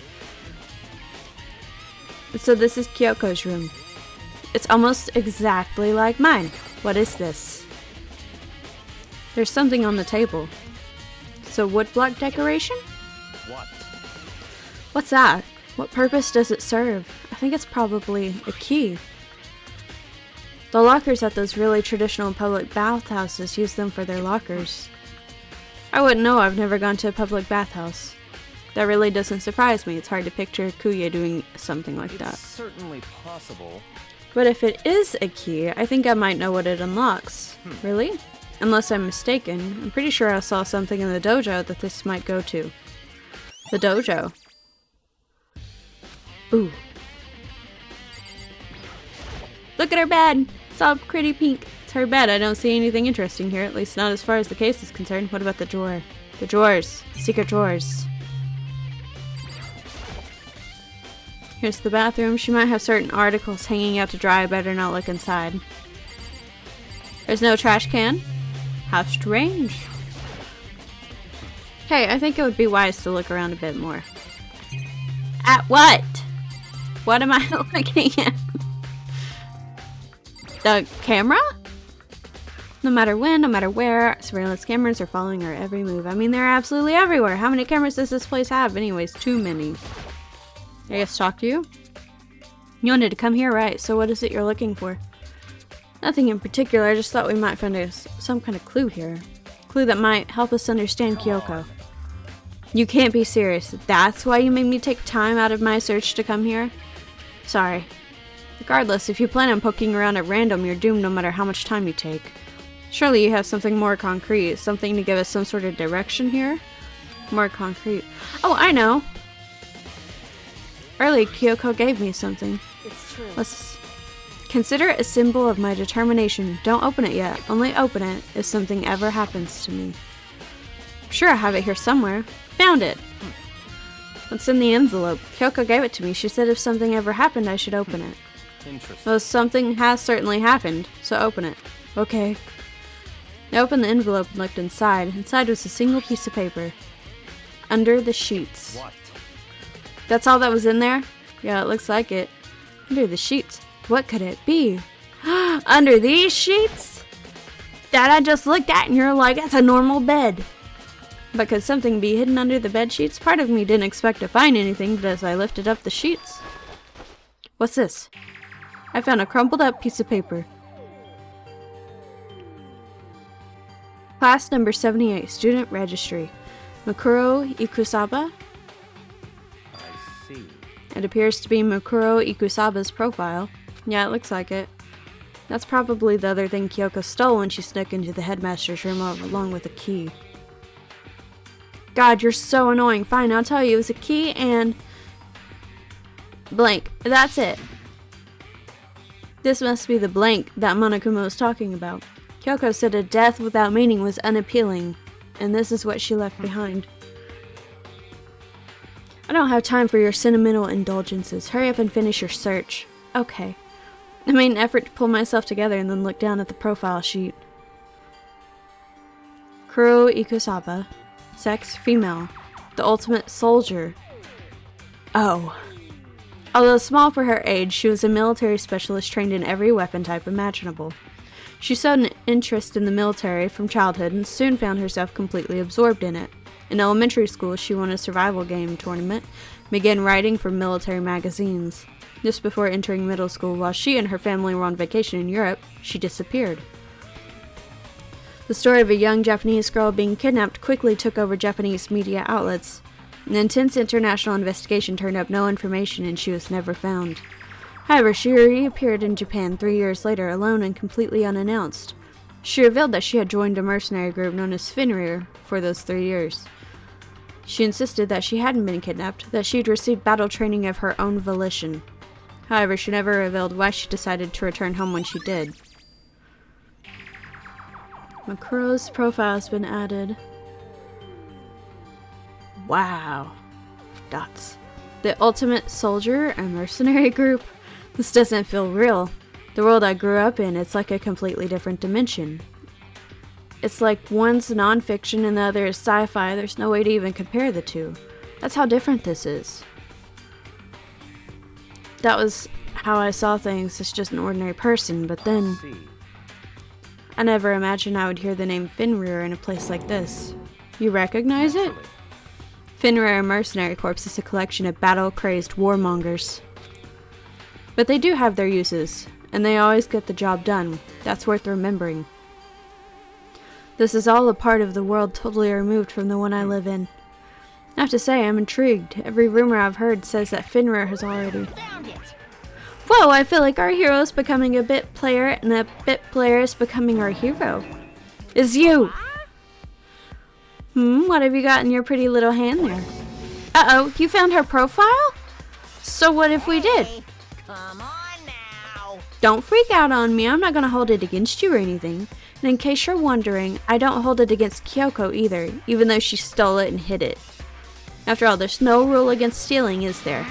So this is Kyoko's room. It's almost exactly like mine. What is this? There's something on the table. So woodblock decoration? What? What's that? What purpose does it serve? I think it's probably a key. The lockers at those really traditional public bathhouses use them for their lockers. I wouldn't know, I've never gone to a public bathhouse. That really doesn't surprise me. It's hard to picture Kuya doing something like that. It's certainly possible. But if it is a key, I think I might know what it unlocks. Really? Unless I'm mistaken. I'm pretty sure I saw something in the dojo that this might go to. The dojo. Ooh. Look at her bed! It's all pretty pink. It's her bed. I don't see anything interesting here, at least not as far as the case is concerned. What about the drawer? The drawers. Secret drawers. Here's the bathroom. She might have certain articles hanging out to dry. I better not look inside. There's no trash can? How strange. Hey, I think it would be wise to look around a bit more. At what? What am I looking at? The camera? No matter when, no matter where, surveillance cameras are following our every move. I mean, they're absolutely everywhere. How many cameras does this place have? Anyways, too many. I guess talk to you? You wanted to come here, right? So what is it you're looking for? Nothing in particular. I just thought we might find some kind of clue here. Clue that might help us understand Kyoko. You can't be serious. That's why you made me take time out of my search to come here? Sorry. Regardless, if you plan on poking around at random, you're doomed no matter how much time you take. Surely you have something more concrete. Something to give us some sort of direction here? More concrete. Oh, I know! Earlier, Kyoko gave me something. It's true. Let's consider it a symbol of my determination. Don't open it yet. Only open it if something ever happens to me. I'm sure I have it here somewhere. Found it! What's in the envelope? Kyoko gave it to me. She said if something ever happened, I should open it. Interesting. Well, something has certainly happened, so open it. Okay. I opened the envelope and looked inside. Inside was a single piece of paper. Under the sheets. What? That's all that was in there? Yeah, it looks like it. Under the sheets. What could it be? Under these sheets? That I just looked at and you're like, that's a normal bed. But could something be hidden under the bed sheets? Part of me didn't expect to find anything, but as I lifted up the sheets... What's this? I found a crumpled up piece of paper. Class number 78, student registry. Mukuro Ikusaba? I see. It appears to be Mukuro Ikusaba's profile. Yeah, it looks like it. That's probably the other thing Kyoko stole when she snuck into the headmaster's room along with a key. God, you're so annoying. Fine, I'll tell you. It was a key and... blank. That's it. This must be the blank that Monokuma was talking about. Kyoko said a death without meaning was unappealing, and this is what she left behind. I don't have time for your sentimental indulgences. Hurry up and finish your search. Okay. I made an effort to pull myself together and then look down at the profile sheet. Kuro Ikusaba. Sex, female. The ultimate soldier. Oh. Although small for her age, she was a military specialist trained in every weapon type imaginable. She showed an interest in the military from childhood and soon found herself completely absorbed in it. In elementary school, she won a survival game tournament and began writing for military magazines. Just before entering middle school, while she and her family were on vacation in Europe, she disappeared. The story of a young Japanese girl being kidnapped quickly took over Japanese media outlets. An intense international investigation turned up no information and she was never found. However, she reappeared in Japan 3 years later, alone and completely unannounced. She revealed that she had joined a mercenary group known as Fenrir for those 3 years. She insisted that she hadn't been kidnapped, that she had received battle training of her own volition. However, she never revealed why she decided to return home when she did. Makuro's profile has been added. Wow. Dots. The ultimate soldier, a mercenary group? This doesn't feel real. The world I grew up in, it's like a completely different dimension. It's like one's non-fiction and the other is sci-fi. There's no way to even compare the two. That's how different this is. That was how I saw things as just an ordinary person, but then I never imagined I would hear the name Fenrir in a place like this. You recognize it? Fenrir Mercenary Corps is a collection of battle-crazed warmongers. But they do have their uses, and they always get the job done. That's worth remembering. This is all a part of the world totally removed from the one I live in. I have to say, I'm intrigued. Every rumor I've heard says that Fenrir has already... Whoa, I feel like our hero is becoming a bit player, and a bit player is becoming our hero. Is you! What have you got in your pretty little hand there? Uh-oh, you found her profile? So what if we did? Come on now. Don't freak out on me, I'm not gonna hold it against you or anything. And in case you're wondering, I don't hold it against Kyoko either, even though she stole it and hid it. After all, there's no rule against stealing, is there?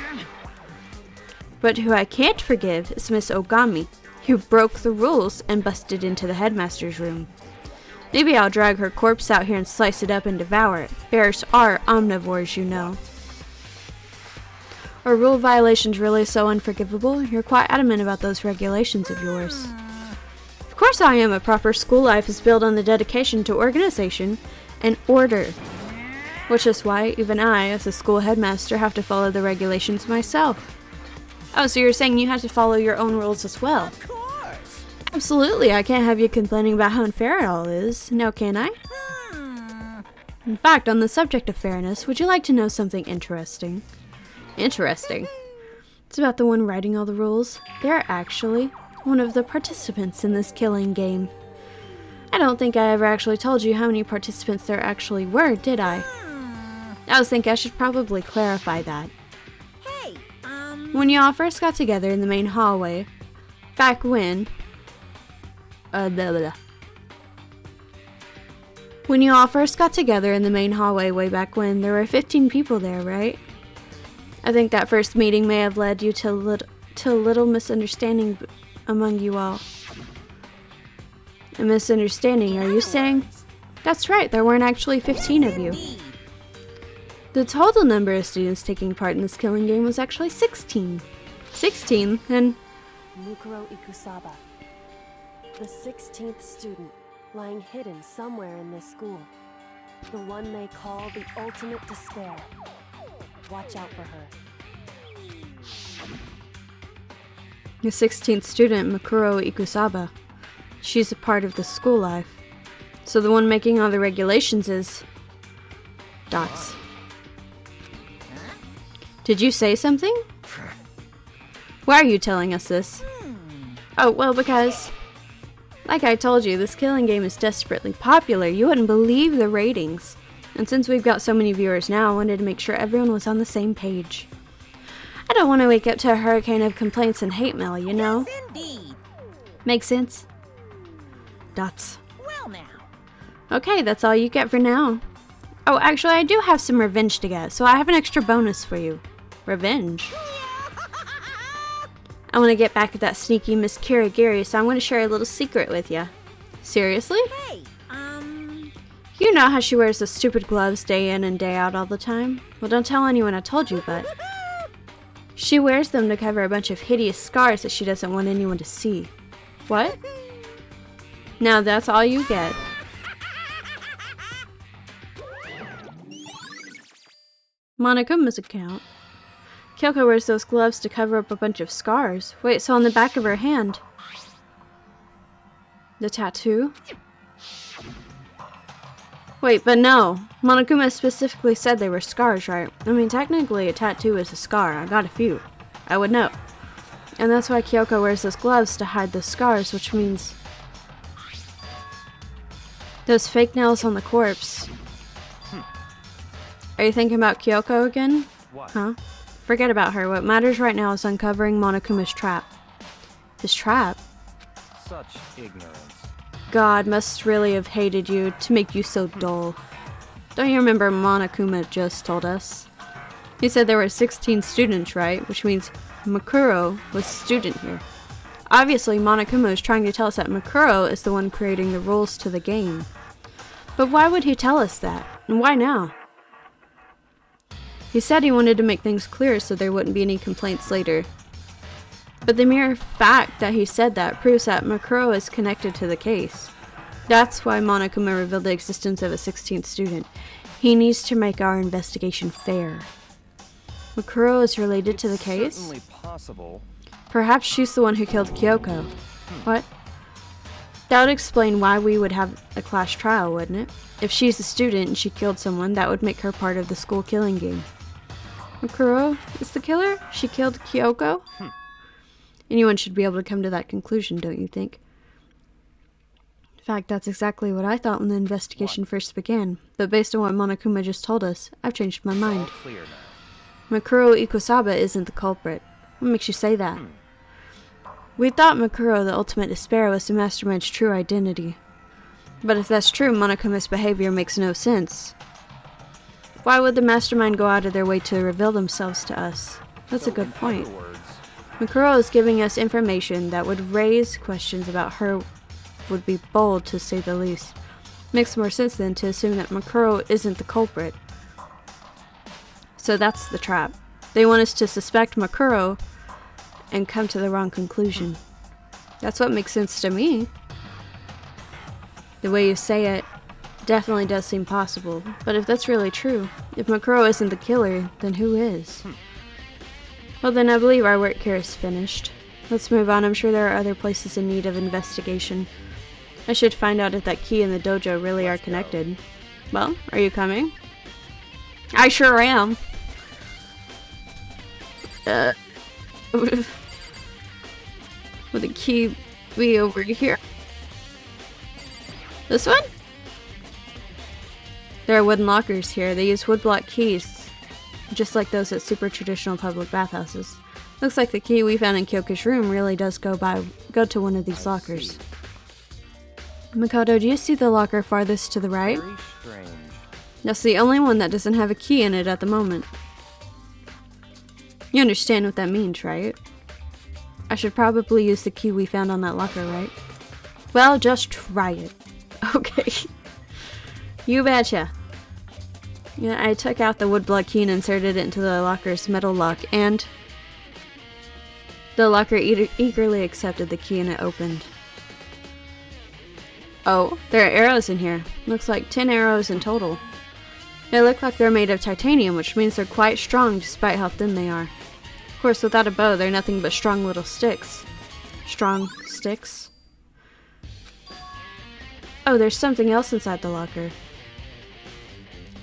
But who I can't forgive is Miss Ogami, who broke the rules and busted into the headmaster's room. Maybe I'll drag her corpse out here and slice it up and devour it. Bears are omnivores, you know. Are rule violations really so unforgivable? You're quite adamant about those regulations of yours. Of course I am. A proper school life is built on the dedication to organization and order. Which is why even I, as a school headmaster, have to follow the regulations myself. Oh, so you're saying you have to follow your own rules as well? Of course. Absolutely, I can't have you complaining about how unfair it all is. Now can I? In fact, on the subject of fairness, would you like to know something interesting? Interesting? It's about the one writing all the rules. They're actually one of the participants in this killing game. I don't think I ever actually told you how many participants there actually were, did I? I was thinking I should probably clarify that. Hey, When you all first got together in the main hallway, back when... When you all first got together in the main hallway way back when, there were 15 people there, right? I think that first meeting may have led you to a little misunderstanding among you all. A misunderstanding, are you saying? That's right, there weren't actually 15 of you. The total number of students taking part in this killing game was actually 16. 16, and... Mukuro Ikusaba, the 16th student, lying hidden somewhere in this school. The one they call the ultimate despair. Watch out for her. The 16th student, Mukuro Ikusaba. She's a part of the school life. So the one making all the regulations is... Dots. Did you say something? Why are you telling us this? Oh, well, because... Like I told you, this killing game is desperately popular. You wouldn't believe the ratings. And since we've got so many viewers now, I wanted to make sure everyone was on the same page. I don't want to wake up to a hurricane of complaints and hate mail, you know? yes, indeed. Make sense? Dots. Well now. Okay, that's all you get for now. Oh, actually, I do have some revenge to get, so I have an extra bonus for you. Revenge? I want to get back at that sneaky Miss Kirigiri, so I'm going to share a little secret with you. Seriously? Hey, You know how she wears those stupid gloves day in and day out all the time? Well, don't tell anyone I told you, but she wears them to cover a bunch of hideous scars that she doesn't want anyone to see. What? Now that's all you get. Monokuma's account. Kyoko wears those gloves to cover up a bunch of scars. Wait, so on the back of her hand. The tattoo? Wait, but no. Monokuma specifically said they were scars, right? I mean, technically a tattoo is a scar. I got a few. I would know. And that's why Kyoko wears those gloves to hide the scars, which means those fake nails on the corpse. Are you thinking about Kyoko again? What? Huh? Forget about her. What matters right now is uncovering Monokuma's trap. His trap? Such ignorance. God must really have hated you to make you so dull. Don't you remember Monokuma just told us? He said there were 16 students, right? Which means Makuro was a student here. Obviously, Monokuma is trying to tell us that Makuro is the one creating the rules to the game. But why would he tell us that? And why now? He said he wanted to make things clear so there wouldn't be any complaints later. But the mere fact that he said that proves that Makuro is connected to the case. That's why Monokuma revealed the existence of a 16th student. He needs to make our investigation fair. Makuro is related to the case? Certainly possible. Perhaps she's the one who killed Kyoko. What? That would explain why we would have a class trial, wouldn't it? If she's a student and she killed someone, that would make her part of the school killing game. Makuro is the killer? She killed Kyoko? Anyone should be able to come to that conclusion, don't you think? In fact, that's exactly what I thought when the investigation first began. But based on what Monokuma just told us, I've changed my All mind. clear now. Makuro Ikusaba isn't the culprit. What makes you say that? We thought Makuro, the ultimate despair, was the mastermind's true identity. But if that's true, Monokuma's behavior makes no sense. Why would the mastermind go out of their way to reveal themselves to us? That's a So, good in point. other words, Makuro is giving us information that would raise questions about her, would be bold to say the least. Makes more sense then to assume that Makuro isn't the culprit. So that's the trap. They want us to suspect Makuro and come to the wrong conclusion. That's what makes sense to me. The way you say it definitely does seem possible. But if that's really true, if Makuro isn't the killer, then who is? Well then I believe our work here is finished. Let's move on. I'm sure there are other places in need of investigation. I should find out if that key and the dojo really are connected. Well, are you coming? I sure am. Would the key be over here? This one? There are wooden lockers here. They use woodblock keys, just like those at super traditional public bathhouses. Looks like the key we found in Kyoko's room really does go to one of these lockers. Makoto, do you see the locker farthest to the right? very strange. That's the only one that doesn't have a key in it at the moment. You understand what that means, right? I should probably use the key we found on that locker, right? Well, just try it. Okay. You betcha. Yeah, I took out the woodblock key and inserted it into the locker's metal lock, and the locker eagerly accepted the key and it opened. Oh, there are arrows in here. Looks like 10 arrows in total. They look like they're made of titanium, which means they're quite strong despite how thin they are. Of course, without a bow, they're nothing but strong little sticks. Strong sticks? Oh, there's something else inside the locker.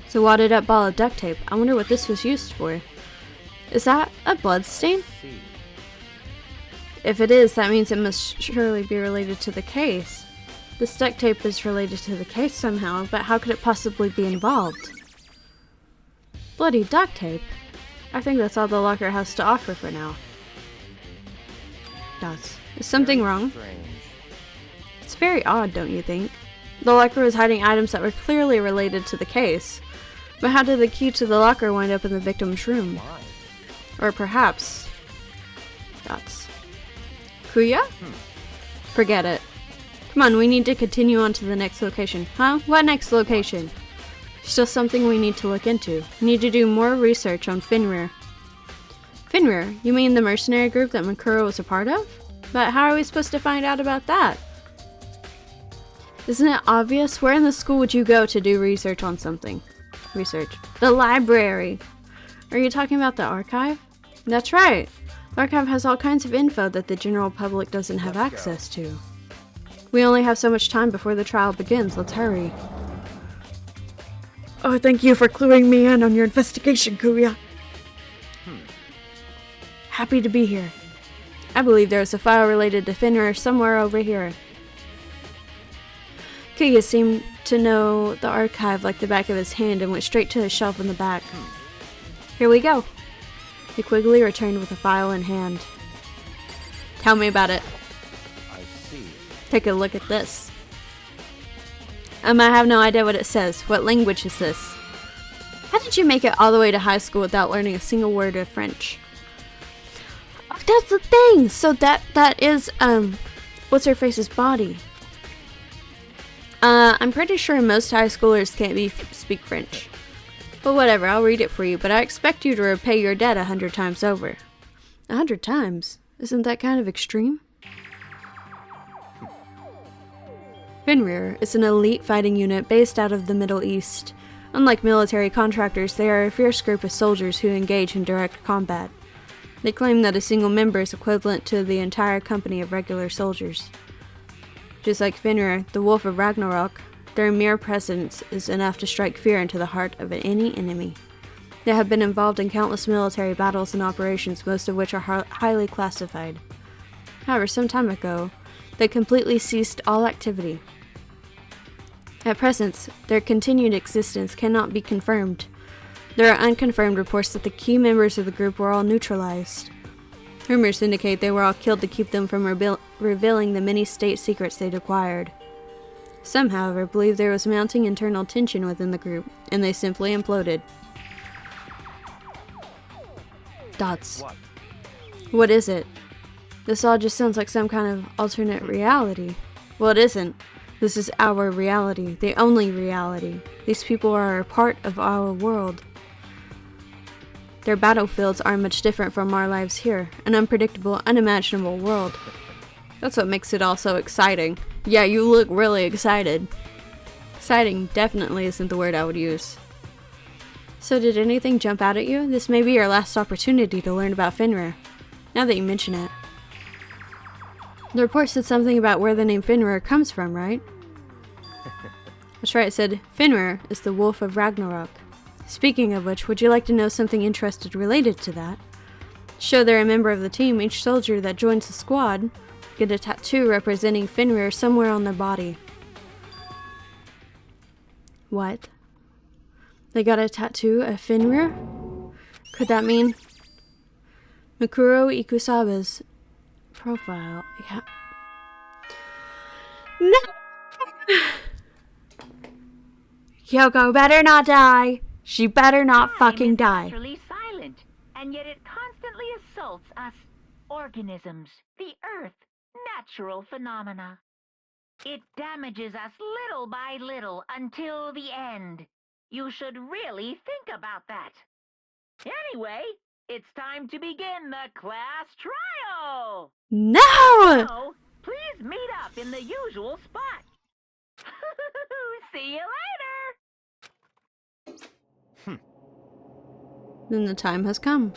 It's a wadded up ball of duct tape. I wonder what this was used for. Is that a blood stain? See. If it is, that means it must surely be related to the case. This duct tape is related to the case somehow, but how could it possibly be involved? Bloody duct tape? I think that's all the locker has to offer for now. Is something Very wrong? Strange. It's very odd, don't you think? The locker was hiding items that were clearly related to the case. But how did the key to the locker wind up in the victim's room? Why? Or perhaps... Dots. Kuya? Forget it. Come on, we need to continue on to the next location. Huh? What next location? Still something we need to look into. We need to do more research on Fenrir. Fenrir? You mean the mercenary group that Makuro was a part of? But how are we supposed to find out about that? Isn't it obvious? Where in the school would you go to do research on something? Research. The library! Are you talking about the archive? That's right. The archive has all kinds of info that the general public doesn't have access to. We only have so much time before the trial begins. Let's hurry. Oh, thank you for cluing me in on your investigation, Kuya. Happy to be here. I believe there is a file related to Fenrir somewhere over here. Kuya seemed to know the archive like the back of his hand and went straight to the shelf in the back. Here we go. He quickly returned with a file in hand. Tell me about it. I see. Take a look at this. I have no idea what it says. What language is this? How did you make it all the way to high school without learning a single word of French? Oh, that's the thing! So that is, what's her face's body? I'm pretty sure most high schoolers can't speak French. But whatever, I'll read it for you, but I expect you to repay your debt 100 times over. 100 times? Isn't that kind of extreme? Fenrir is an elite fighting unit based out of the Middle East. Unlike military contractors, they are a fierce group of soldiers who engage in direct combat. They claim that a single member is equivalent to the entire company of regular soldiers. Just like Fenrir, the Wolf of Ragnarok, their mere presence is enough to strike fear into the heart of any enemy. They have been involved in countless military battles and operations, most of which are highly classified. However, some time ago, they completely ceased all activity. At present, their continued existence cannot be confirmed. There are unconfirmed reports that the key members of the group were all neutralized. Rumors indicate they were all killed to keep them from revealing the many state secrets they'd acquired. Some, however, believe there was mounting internal tension within the group, and they simply imploded. Dots. What is it? This all just sounds like some kind of alternate reality. Well, it isn't. This is our reality, the only reality. These people are a part of our world. Their battlefields are much different from our lives here, an unpredictable, unimaginable world. That's what makes it all so exciting. Yeah, you look really excited. Exciting definitely isn't the word I would use. So did anything jump out at you? This may be your last opportunity to learn about Fenrir, now that you mention it. The report said something about where the name Fenrir comes from, right? That's right, it said, Fenrir is the Wolf of Ragnarok. Speaking of which, would you like to know something interesting related to that? To show they're a member of the team, each soldier that joins the squad get a tattoo representing Fenrir somewhere on their body. What? They got a tattoo of Fenrir? Could that mean Mikuro Ikusaba's profile? Yeah. No! Kyoko better not die. She better not fucking die. Naturally silent, and yet it constantly assaults us organisms, the Earth, natural phenomena. It damages us little by little until the end. You should really think about that. Anyway, it's time to begin the class trial. No! So, please meet up in the usual spot. See you later. Then the time has come.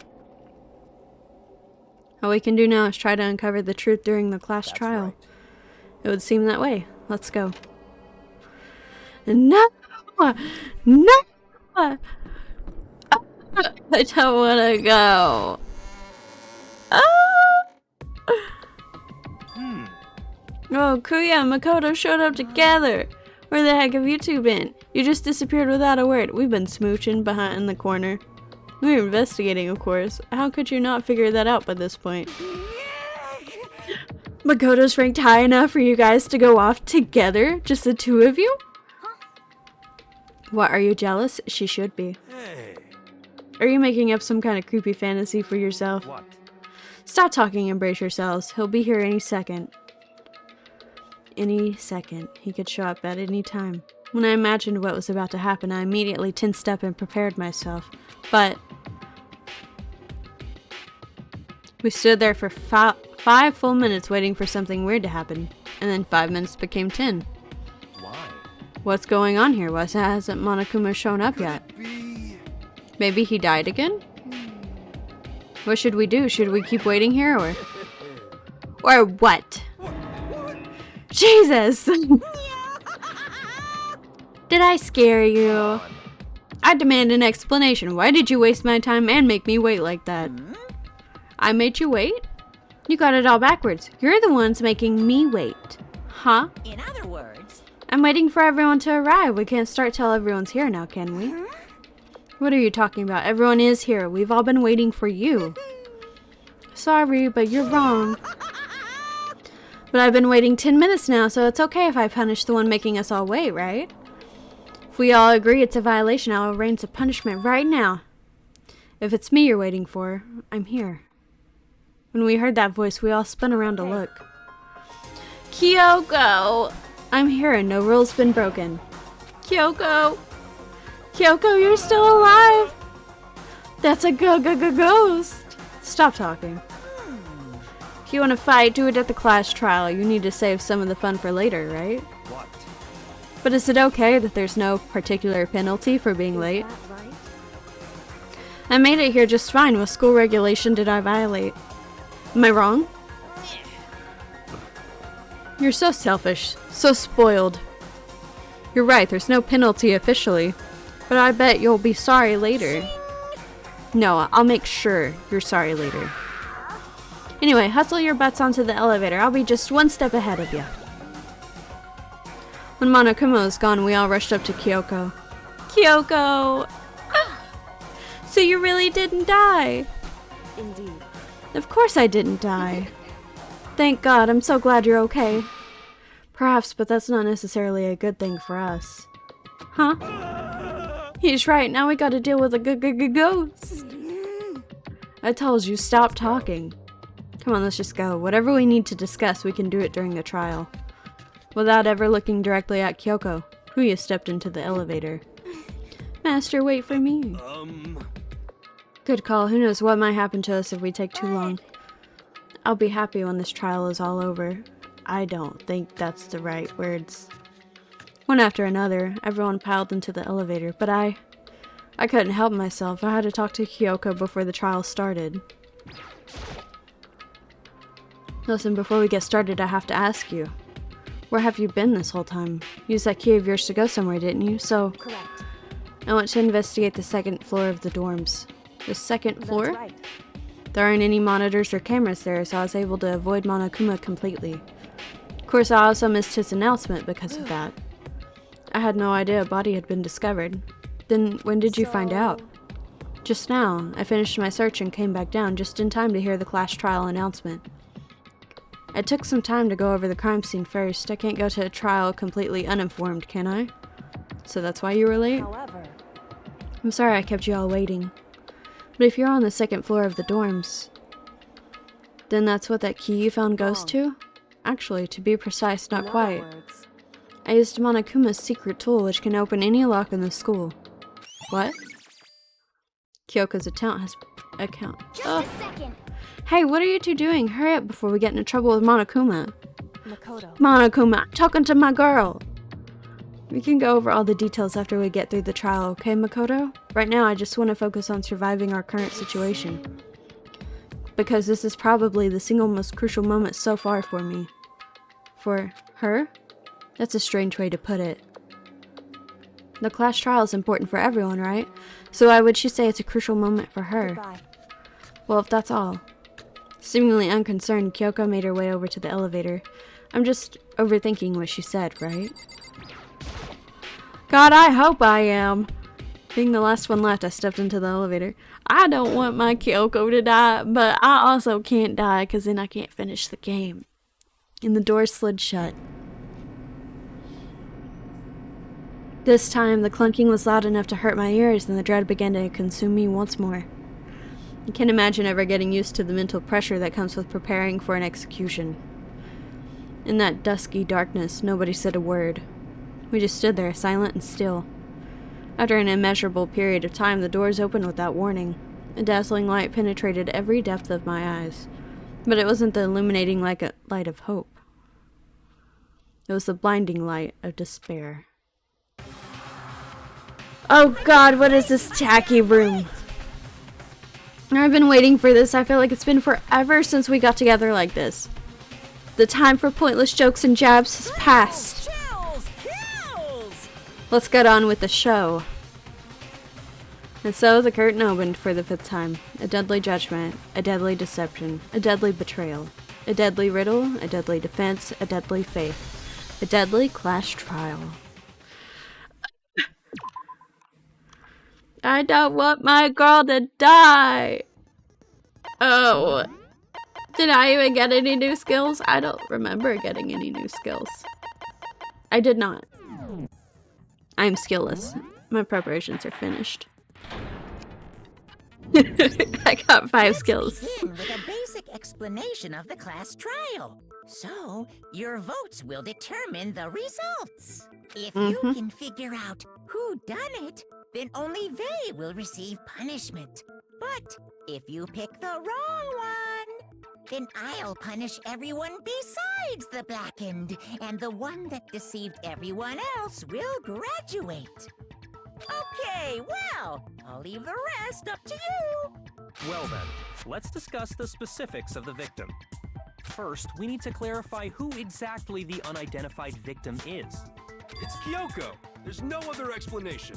All we can do now is try to uncover the truth during the class trial. Right. It would seem that way. Let's go. No! No! I don't want to go. Oh, Kuya and Makoto showed up together. Where the heck have you two been? You just disappeared without a word. We've been smooching behind in the corner. We were investigating, of course. How could you not figure that out by this point? Makoto's ranked high enough for you guys to go off together? Just the two of you? What, are you jealous? She should be. Hey. Are you making up some kind of creepy fantasy for yourself? What? Stop talking and brace yourselves. He'll be here any second. Any second. He could show up at any time. When I imagined what was about to happen, I immediately tensed up and prepared myself. But we stood there for 5 full minutes waiting for something weird to happen. And then 5 minutes became 10. Why? What's going on here? Why hasn't Monokuma shown up yet? Maybe he died again? What should we do? Should we keep waiting here or... Or what? Jesus! Did I scare you? I demand an explanation. Why did you waste my time and make me wait like that? I made you wait? You got it all backwards. You're the ones making me wait. Huh? In other words, I'm waiting for everyone to arrive. We can't start till everyone's here now, can we? What are you talking about? Everyone is here. We've all been waiting for you. Sorry, but you're wrong. But I've been waiting 10 minutes now, so it's okay if I punish the one making us all wait, right? If we all agree it's a violation, I'll arrange a punishment right now. If it's me you're waiting for, I'm here. When we heard that voice, we all spun around to look. Kyoko! I'm here and no rule's been broken. Kyoko! Kyoko, you're still alive! That's a ghost! Stop talking. If you want to fight, do it at the class trial. You need to save some of the fun for later, right? What? But is it okay that there's no particular penalty for being late? Is that right? I made it here just fine. What school regulation did I violate? Am I wrong? You're so selfish. So spoiled. You're right, there's no penalty officially. But I bet you'll be sorry later. No, I'll make sure you're sorry later. Anyway, hustle your butts onto the elevator. I'll be just one step ahead of you. When Monokuma was gone, we all rushed up to Kyoko. Kyoko! So you really didn't die? Indeed. Of course I didn't die. Thank God, I'm so glad you're okay. Perhaps, but that's not necessarily a good thing for us. Huh? He's right, now we gotta deal with a ghost. I told you, stop talking. Come on, let's just go. Whatever we need to discuss, we can do it during the trial. Without ever looking directly at Kyoko, Huya stepped into the elevator. Master, wait for me. Good call. Who knows what might happen to us if we take too long. I'll be happy when this trial is all over. I don't think that's the right words. One after another, everyone piled into the elevator, but I couldn't help myself. I had to talk to Kyoko before the trial started. Listen, before we get started, I have to ask you. Where have you been this whole time? You used that key of yours to go somewhere, didn't you? So, Correct. I went to investigate the 2nd floor of the dorms. The 2nd floor? That's right. There aren't any monitors or cameras there, so I was able to avoid Monokuma completely. Of course, I also missed his announcement because of that. I had no idea a body had been discovered. Then, when did you find out? Just now. I finished my search and came back down just in time to hear the class trial announcement. I took some time to go over the crime scene first. I can't go to a trial completely uninformed, can I? So that's why you were late? However, I'm sorry I kept you all waiting. But if you're on the 2nd floor of the dorms, then that's what that key you found goes Wrong. to? Actually, to be precise, not in other quite. words, I used Monokuma's secret tool which can open any lock in the school. What? Kyoko's account. Oh. Hey, what are you two doing? Hurry up before we get into trouble with Monokuma. Makoto. Monokuma, I'm talking to my girl. We can go over all the details after we get through the trial, okay, Makoto? Right now, I just want to focus on surviving our current situation. Because this is probably the single most crucial moment so far for me. For her? That's a strange way to put it. The class trial is important for everyone, right? So why would she say it's a crucial moment for her? Goodbye. Well, if that's all. Seemingly unconcerned, Kyoko made her way over to the elevator. I'm just overthinking what she said, right? God, I hope I am. Being the last one left, I stepped into the elevator. I don't want my Kyoko to die, but I also can't die because then I can't finish the game. And the door slid shut. This time, the clunking was loud enough to hurt my ears, and the dread began to consume me once more. I can't imagine ever getting used to the mental pressure that comes with preparing for an execution. In that dusky darkness, nobody said a word. We just stood there, silent and still. After an immeasurable period of time, the doors opened without warning. A dazzling light penetrated every depth of my eyes. But it wasn't the illuminating light of hope. It was the blinding light of despair. Oh God, what is this tacky room? I've been waiting for this. I feel like it's been forever since we got together like this. The time for pointless jokes and jabs has passed. Let's get on with the show. And so the curtain opened for the 5th time. A deadly judgment, a deadly deception, a deadly betrayal, a deadly riddle, a deadly defense, a deadly faith, a deadly clash trial. I don't want my girl to die. Oh. Did I even get any new skills? I don't remember getting any new skills. I did not. I'm skillless. My preparations are finished. I got 5 skills. Let's begin with a basic explanation of the class trial. So, your votes will determine the results. If you can figure out who done it, then only they will receive punishment. But if you pick the wrong one, then I'll punish everyone besides the blackened, and the one that deceived everyone else will graduate. Okay, well, I'll leave the rest up to you. Well then, let's discuss the specifics of the victim. First, we need to clarify who exactly the unidentified victim is. It's Kyoko. There's no other explanation.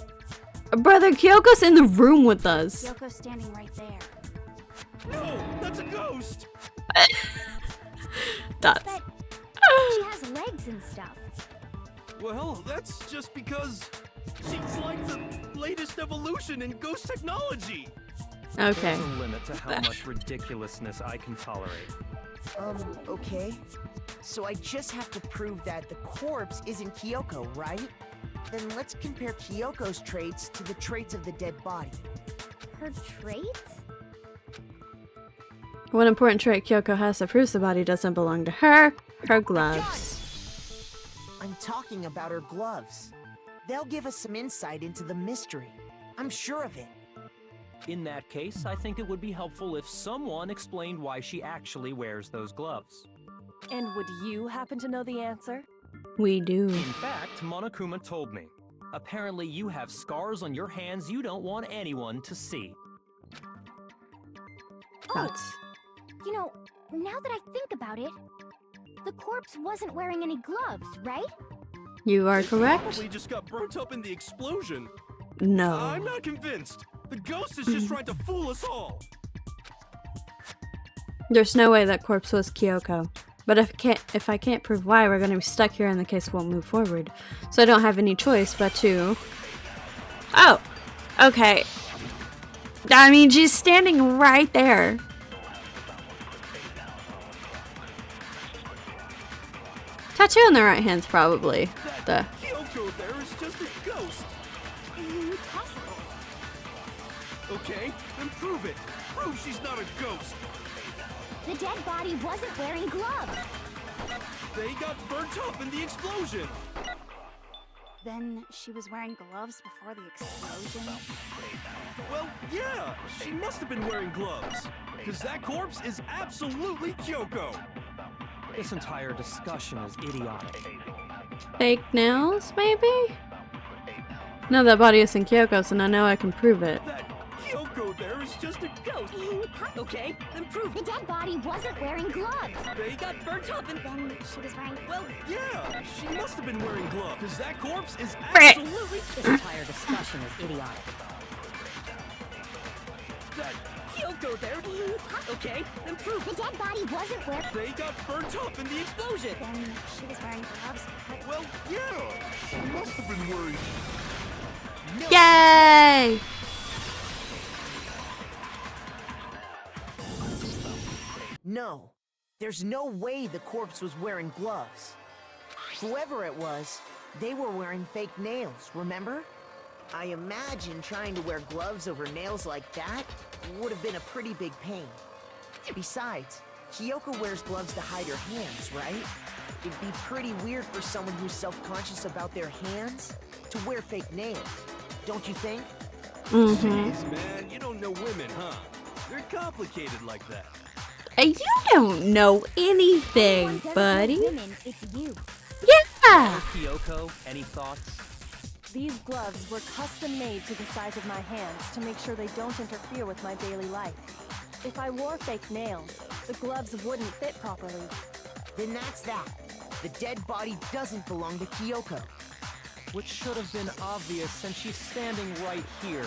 Brother, Kyoko's in the room with us. Yoko's standing right there. No, that's a ghost. That's... But she has legs and stuff. Well, that's just because she's like the latest evolution in ghost technology. Okay. There's a limit to how much ridiculousness I can tolerate. Okay. So I just have to prove that the corpse isn't Kyoko, right? Then let's compare Kyoko's traits to the traits of the dead body. Her traits? One important trait Kyoko has that proves the body doesn't belong to her: her gloves. I'm talking about her gloves. They'll give us some insight into the mystery. I'm sure of it. In that case, I think it would be helpful if someone explained why she actually wears those gloves. And would you happen to know the answer? We do. In fact, Monokuma told me. Apparently you have scars on your hands you don't want anyone to see. That's... You know, now that I think about it, the corpse wasn't wearing any gloves, right? You are They correct. probably just got burnt up in the explosion. No. I'm not convinced. The ghost is just trying to fool us all. There's no way that corpse was Kyoko. But if I can't prove why, we're gonna be stuck here and the case won't move forward. So I don't have any choice but to... Oh! Okay. I mean, she's standing right there. Tattoo on the right hand's probably the... Kyoko there is just a ghost. Impossible. Okay, then prove it. Prove she's not a ghost. The dead body wasn't wearing gloves. They got burnt up in the explosion. Then she was wearing gloves before the explosion. Well, yeah, she must have been wearing gloves. Because that corpse is absolutely Kyoko. This entire discussion is idiotic. Fake nails, maybe? No, that body isn't Kyoko's, and I know I can prove it. That Kyoko there is just a ghost. Okay, then prove The it. dead body wasn't wearing gloves. They got burnt up and... Then she was wearing... Well, yeah, she must have been wearing gloves. Because that corpse is Frick. absolutely... This entire discussion is idiotic. That Kyoko there... Okay, then prove The it. dead body wasn't wearing... They got burnt up in the explosion. Then she was wearing gloves. Well, yeah, she must have been wearing... Yay! No, there's no way the corpse was wearing gloves. Whoever it was, They were wearing fake nails, remember? I imagine trying to wear gloves over nails like that would have been a pretty big pain. Besides, Kyoko wears gloves to hide her hands, right? It'd be pretty weird for someone who's self-conscious about their hands to wear fake nails, don't you think? Jeez, man, you don't know women, huh? They're complicated like that. You don't know anything, buddy. Women, it's you. Yeah. Kyoko, any thoughts? These gloves were custom made to the size of my hands to make sure they don't interfere with my daily life. If I wore fake nails, the gloves wouldn't fit properly. Then that's that. The dead body doesn't belong to Kyoko. Which should have been obvious since she's standing right here.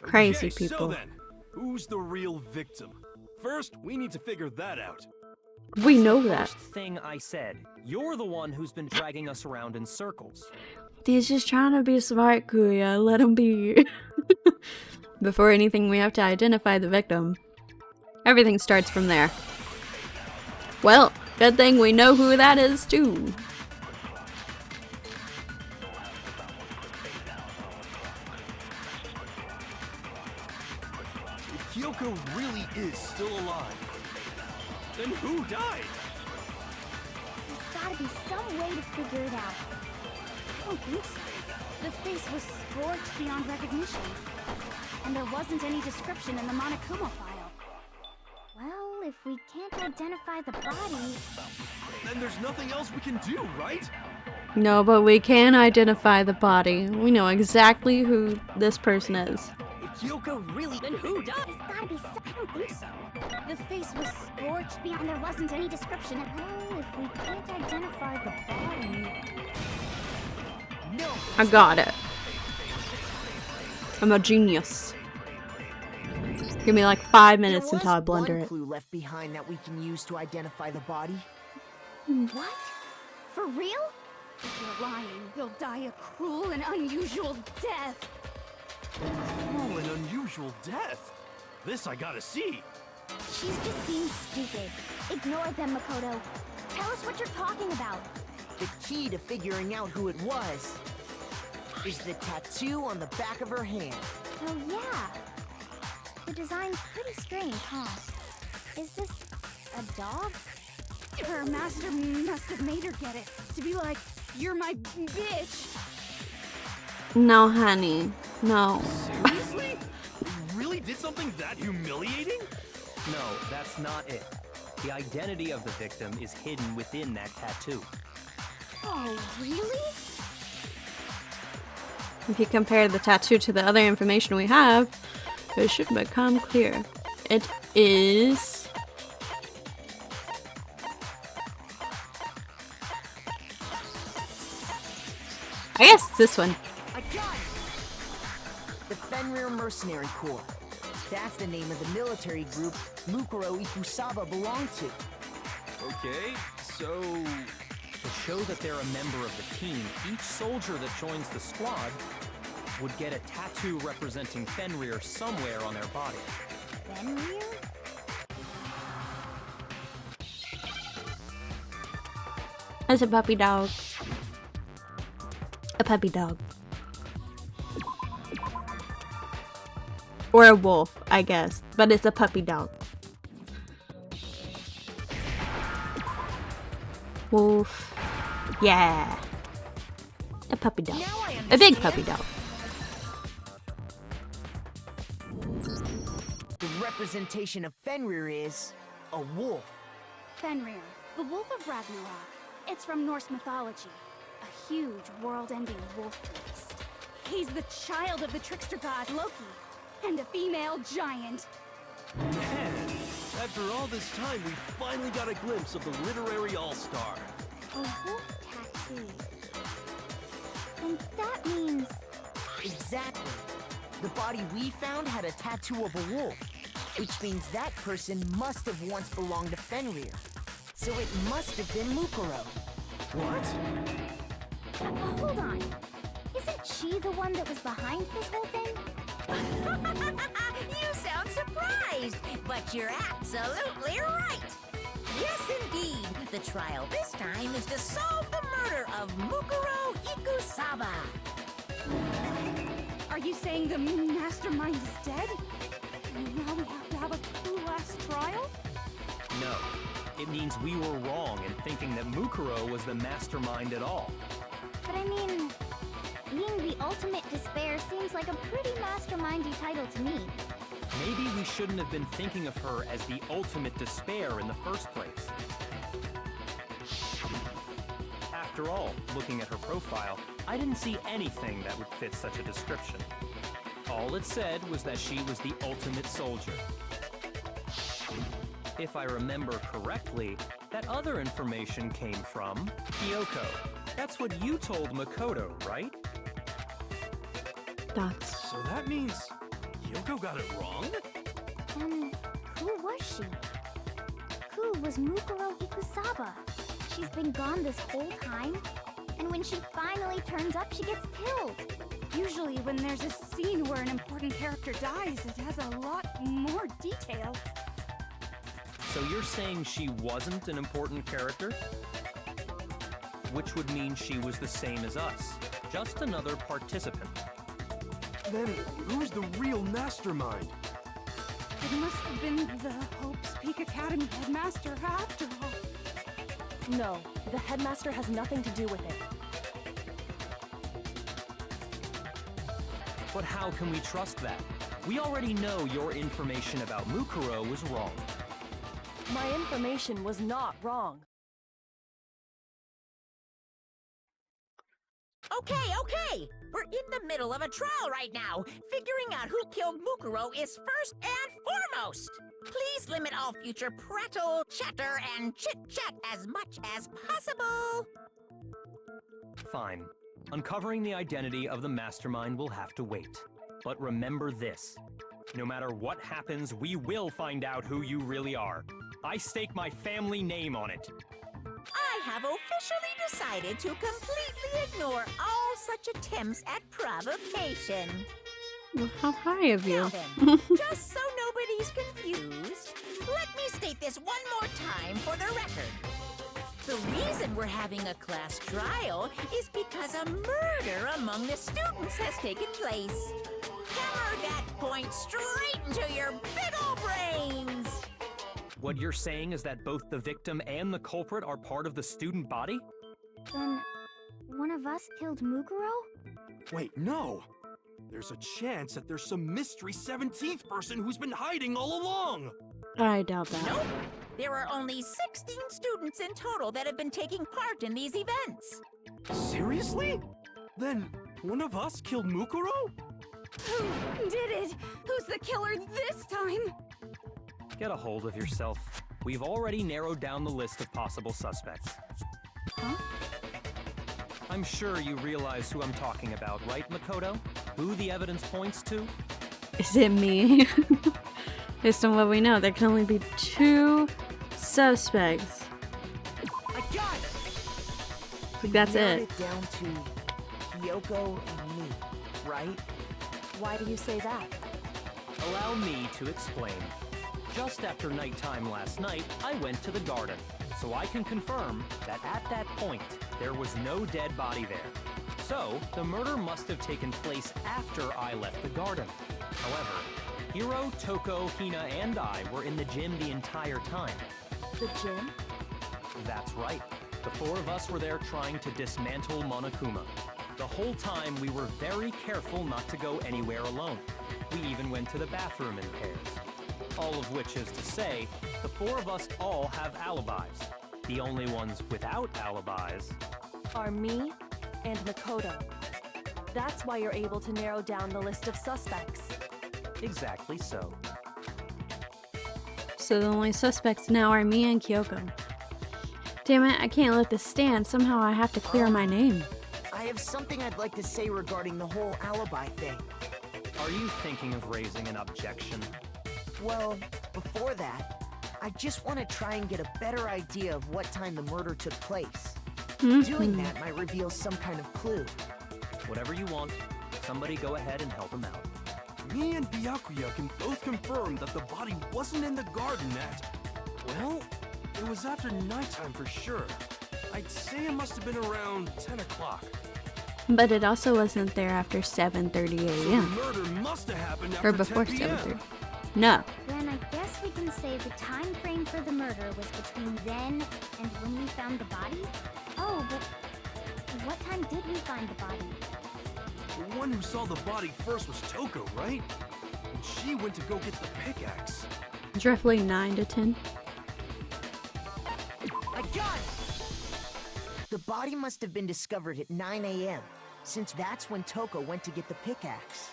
Crazy Okay, people. So then, who's the real victim? First, we need to figure that out. We know that. First thing I said, you're the one who's been dragging us around in circles. He's just trying to be smart, Kuya. Let him be. Before anything, we have to identify the victim. Everything starts from there. Well, good thing we know who that is, too. If Kyoko really is still alive, then who died? There's gotta be some way to figure it out. I don't think so. The face was scorched beyond recognition. And there wasn't any description in the Monokuma file. Well, if we can't identify the body... Then there's nothing else we can do, right? No, but we can identify the body. We know exactly who this person is. If Kyoko really... Then who died? There's gotta be some... I don't think so. The face was scorched beyond... And there wasn't any description. Well, if we can't identify the body... No! I got it. I'm a genius. Give me like 5 minutes until I blunder one it. clue left behind that we can use to identify the body. What? For real? If you're lying, you'll die a cruel and unusual death. Cruel and unusual death. This I gotta see. She's just being stupid. Ignore them, Makoto. Tell us what you're talking about. The key to figuring out who it was is the tattoo on the back of her hand. Oh, yeah. The design's pretty strange, huh? Is this a dog? Her master must have made her get it. To be like, you're my bitch. No, honey. No. Seriously? You really did something that humiliating? No, that's not it. The identity of the victim is hidden within that tattoo. Oh, really? If you compare the tattoo to the other information we have, it should become clear. It is... I guess it's this one. I got it! The Fenrir Mercenary Corps. That's the name of the military group Mukuro Ikusaba belonged to. Okay, so... To show that they're a member of the team, each soldier that joins the squad would get a tattoo representing Fenrir somewhere on their body. Fenrir? It's a puppy dog. A puppy dog. Or a wolf, I guess. But it's a puppy dog. Wolf. Yeah. A puppy dog. A big puppy dog. The representation of Fenrir is a wolf. Fenrir, the Wolf of Ragnarok. It's from Norse mythology. A huge, world-ending wolf beast. He's the child of the trickster god Loki, and a female giant. Man, after all this time, we finally got a glimpse of the literary all-star. A wolf tattoo. And that means... Exactly. The body we found had a tattoo of a wolf, which means that person must have once belonged to Fenrir. So it must have been Mukuro. What? Hold on. Isn't she the one that was behind this whole thing? You sound surprised, but you're absolutely right. Yes, indeed. The trial this time is to solve the murder of Mukuro Ikusaba. Are you saying the mastermind is dead? And now we have to have a last trial? No. It means we were wrong in thinking that Mukuro was the mastermind at all. But I mean, being the ultimate despair seems like a pretty mastermindy title to me. Maybe we shouldn't have been thinking of her as the ultimate despair in the first place. After all, looking at her profile, I didn't see anything that would fit such a description. All it said was that she was the ultimate soldier. If I remember correctly, that other information came from Kyoko. That's what you told Makoto, right? That's... So that means Kyoko got it wrong? And who was she? Who was Mukuro Ikusaba? She's been gone this whole time, and when she finally turns up, she gets killed. Usually when there's a scene where an important character dies, it has a lot more detail. So you're saying she wasn't an important character? Which would mean she was the same as us, just another participant. Then who's the real mastermind? It must have been the Hope's Peak Academy headmaster after all. No, the headmaster has nothing to do with it. But how can we trust that? We already know your information about Mukuro was wrong. My information was not wrong. Okay. We're in the middle of a trial right now. Figuring out who killed Mukuro is first and foremost. Please limit all future prattle, chatter, and chit-chat as much as possible. Fine. Uncovering the identity of the mastermind will have to wait. But remember this. No matter what happens, we will find out who you really are. I stake my family name on it. I have officially decided to completely ignore all such attempts at provocation. Well, how high of Now you? then, just so nobody's confused, let me state this one more time for the record. The reason we're having a class trial is because a murder among the students has taken place. Hammer that point straight into your big ol' brains! What you're saying is that both the victim and the culprit are part of the student body? Then, one of us killed Mukuro? Wait, no! There's a chance that there's some mystery 17th person who's been hiding all along! I doubt that. Nope! There are only 16 students in total that have been taking part in these events. Seriously? Then one of us killed Mukuro? Who did it? Who's the killer this time? Get a hold of yourself. We've already narrowed down the list of possible suspects. Huh? I'm sure you realize who I'm talking about, right, Makoto? Who the evidence points to? Is it me? Based on what we know, there can only be 2 suspects. I got it! Like, that's Narrowed it. it down to Kyoko and me, right? Why do you say that? Allow me to explain. Just after nighttime last night, I went to the garden, so I can confirm that at that point, there was no dead body there. So, the murder must have taken place after I left the garden. However, Hiro, Toko, Hina, and I were in the gym the entire time. The gym? That's right. The 4 of us were there trying to dismantle Monokuma. The whole time, we were very careful not to go anywhere alone. We even went to the bathroom in pairs. All of which is to say, the 4 of us all have alibis. The only ones without alibis Are me and Makoto. That's why you're able to narrow down the list of suspects. exactly so. So the only suspects now are me and Kyoko. Damn it, I can't let this stand. Somehow I have to clear my name. I have something I'd like to say regarding the whole alibi thing. Are you thinking of raising an objection? Well, before that, I just want to try and get a better idea of what time the murder took place. Doing that might reveal some kind of clue. Whatever you want. Somebody go ahead and help him out. Me and Byakuya can both confirm that the body wasn't in the garden at... Well, it was after nighttime for sure. I'd say it must have been around 10 o'clock. But it also wasn't there after 7:30 So the a.m. murder must have happened Or after before 10 p.m. 7:30. No. Then I guess we can say the time frame for the murder was between then and when we found the body? Oh, but what time did we find the body? The one who saw the body first was Toko, right? And she went to go get the pickaxe. It's roughly 9 to 10. I got it! The body must have been discovered at 9 a.m., since that's when Toko went to get the pickaxe.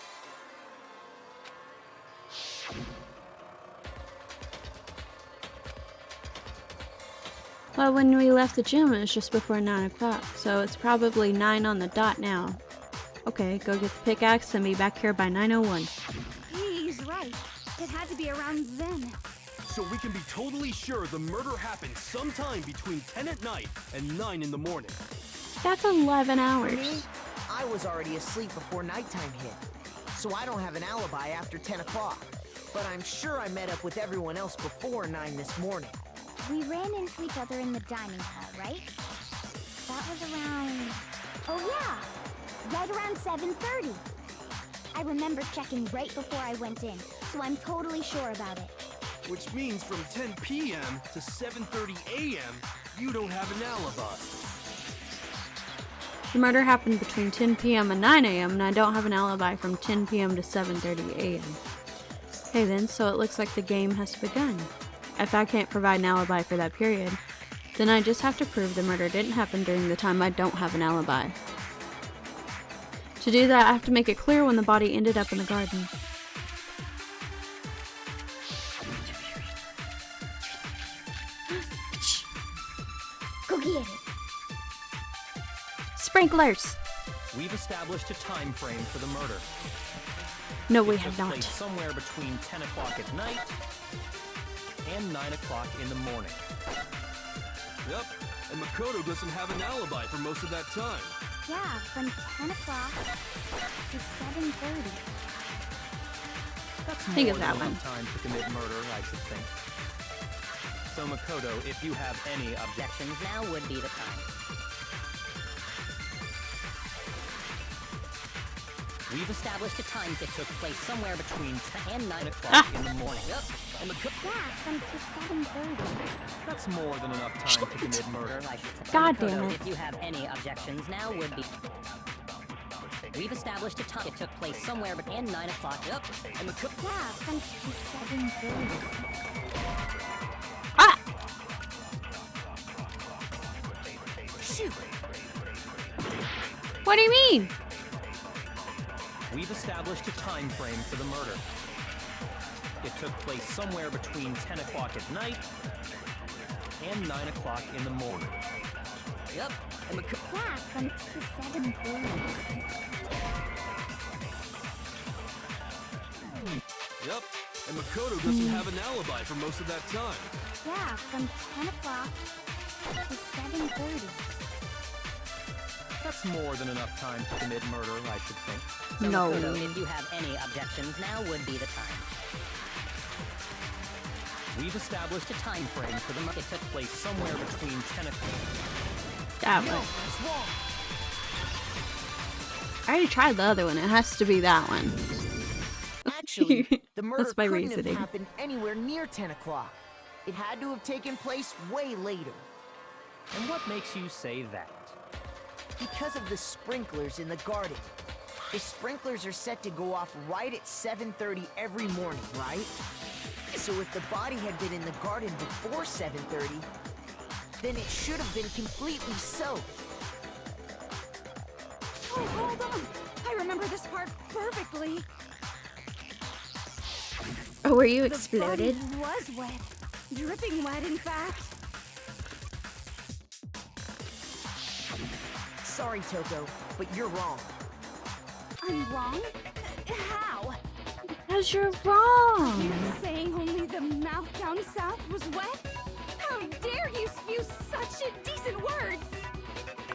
Well, when we left the gym, it was just before 9 o'clock, so it's probably 9 on the dot now. Okay, go get the pickaxe and be back here by 9:01. He's right. It had to be around then. So we can be totally sure the murder happened sometime between 10 at night and 9 in the morning. That's 11 For hours. me, I was already asleep before nighttime hit, so I don't have an alibi after 10 o'clock. But I'm sure I met up with everyone else before 9 this morning. We ran into each other in the dining hall, right? That was around... Oh yeah! Right around 7:30. I remember checking right before I went in, so I'm totally sure about it. Which means from 10 p.m. to 7:30 a.m., you don't have an alibi. The murder happened between 10 p.m. and 9 a.m., and I don't have an alibi from 10 p.m. to 7:30 a.m. Okay then, so it looks like the game has begun. If I can't provide an alibi for that period, then I just have to prove the murder didn't happen during the time I don't have an alibi. To do that, I have to make it clear when the body ended up in the garden. Go get it! Sprinklers! We've established a time frame for the murder. No, we It have took not. place somewhere between 10 o'clock at night and 9 o'clock in the morning. Yep, and Makoto doesn't have an alibi for most of that time. Yeah, from 10 o'clock to 7:30. That's Think more of than that enough one. time to commit murder, I should think. So Makoto, if you have any objections, now would be the time. We've established a time that took place somewhere between 10 and 9 o'clock in the morning. Yep. And Yeah, from to 7:30. that's more than enough time to commit murder, I should think. God Makoto, damn it. if you have any objections, now would be... We've established a time that took place somewhere between 9 o'clock. Yep. And Yeah, from to 7:30. Ah! Shoot! What do you mean? We've established a time frame for the murder. It took place somewhere between 10 o'clock at night and 9 o'clock in the morning. Yep. And Yeah, from to 7:30. Yep, and Makoto doesn't have an alibi for most of that time. Yeah, from 10 o'clock to 7:30. that's more than enough time to commit murder, I should think. So No. Makoto, if you have any objections, now would be the time. We've established a time frame for the murder. It took place somewhere between 10 o'clock. That one. I already tried the other one. It has to be that one. Actually, the murder That's my couldn't reasoning. have happened anywhere near 10 o'clock. It had to have taken place way later. And what makes you say that? Because of the sprinklers in the garden. The sprinklers are set to go off right at 7:30 every morning, right? So if the body had been in the garden before 7:30, then it should have been completely soaked. Oh, hold on! I remember this part perfectly. Oh, were you The exploded? body was wet. Dripping wet, in fact. Sorry, Toko, but you're wrong. I'm wrong? How? Because you're wrong. You're saying only the mouth down south was wet? How dare you spew such indecent words!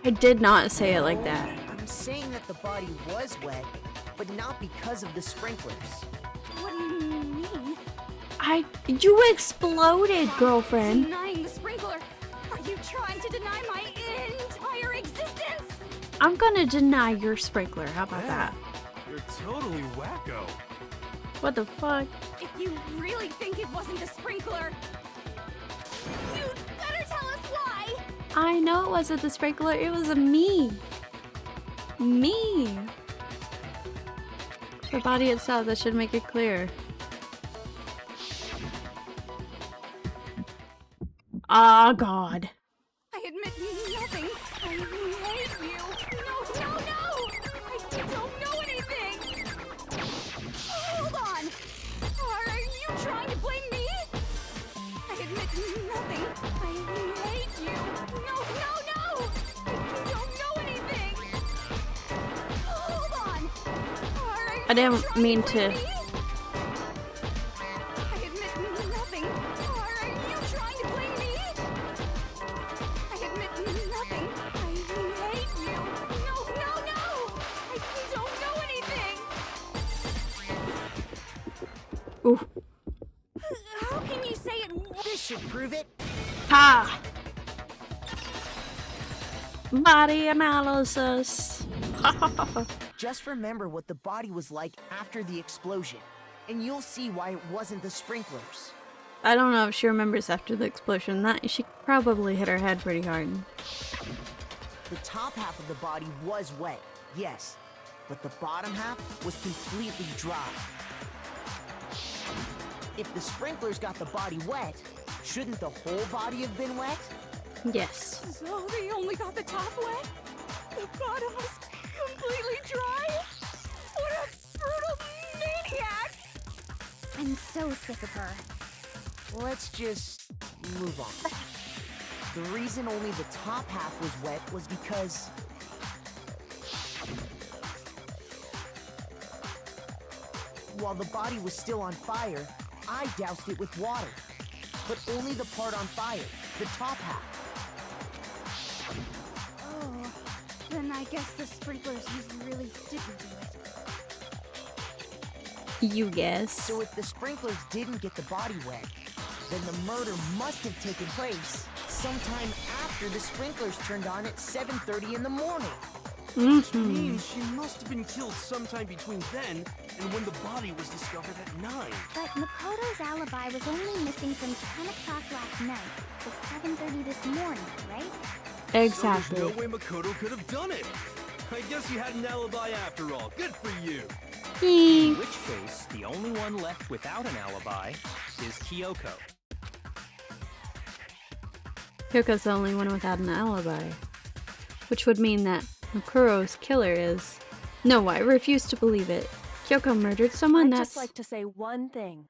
I did not say it like that. I'm saying that the body was wet, but not because of the sprinklers. What do you mean? You exploded, girlfriend. Denying the sprinkler? Are you trying to deny my I'm gonna deny your sprinkler. How about that? You're totally wacko. What the fuck? If you really think it wasn't a sprinkler, you'd better tell us why! I know it wasn't the sprinkler. It was a me. Me. The body itself, that should make it clear. Oh, God. I admit nothing. I hate you. No, no, no! I don't know anything! Hold on! Are you trying to blame me? I admit nothing. I hate you. No, no, no! I don't know anything! Hold on! Are I didn't you trying mean blame to. me? I admit nothing. Are you trying to blame me? I admit nothing. I hate you. No, no, no! I don't know anything! Ooh. How can you say it? This should prove it. Ha! Body analysis. Just remember what the body was like after the explosion, and you'll see why it wasn't the sprinklers. I don't know if she remembers after the explosion. That she probably hit her head pretty hard. The top half of the body was wet, yes, but the bottom half was completely dry. If the sprinklers got the body wet, shouldn't the whole body have been wet? Yes. So they only got the top wet? The bottom was completely dry? What a brutal maniac! I'm so sick of her. Let's just move on. The reason only the top half was wet was because while the body was still on fire, I doused it with water. But only the part on fire, the top half. Oh, then I guess the sprinklers really didn't do it. You guess. So if the sprinklers didn't get the body wet, then the murder must have taken place sometime after the sprinklers turned on at 7:30 in the morning. Which means she must have been killed sometime between then and when the body was discovered at 9. But Makoto's alibi was only missing from 10 o'clock last night to 7:30 this morning, right? Exactly. So there's no way Makoto could have done it. I guess you had an alibi after all. Good for you. In which case, the only one left without an alibi is Kyoko. Kyoko's the only one without an alibi. Which would mean that Makuro's killer is... No, I refuse to believe it. Kyoko murdered someone. I'd That's... just like to say one thing.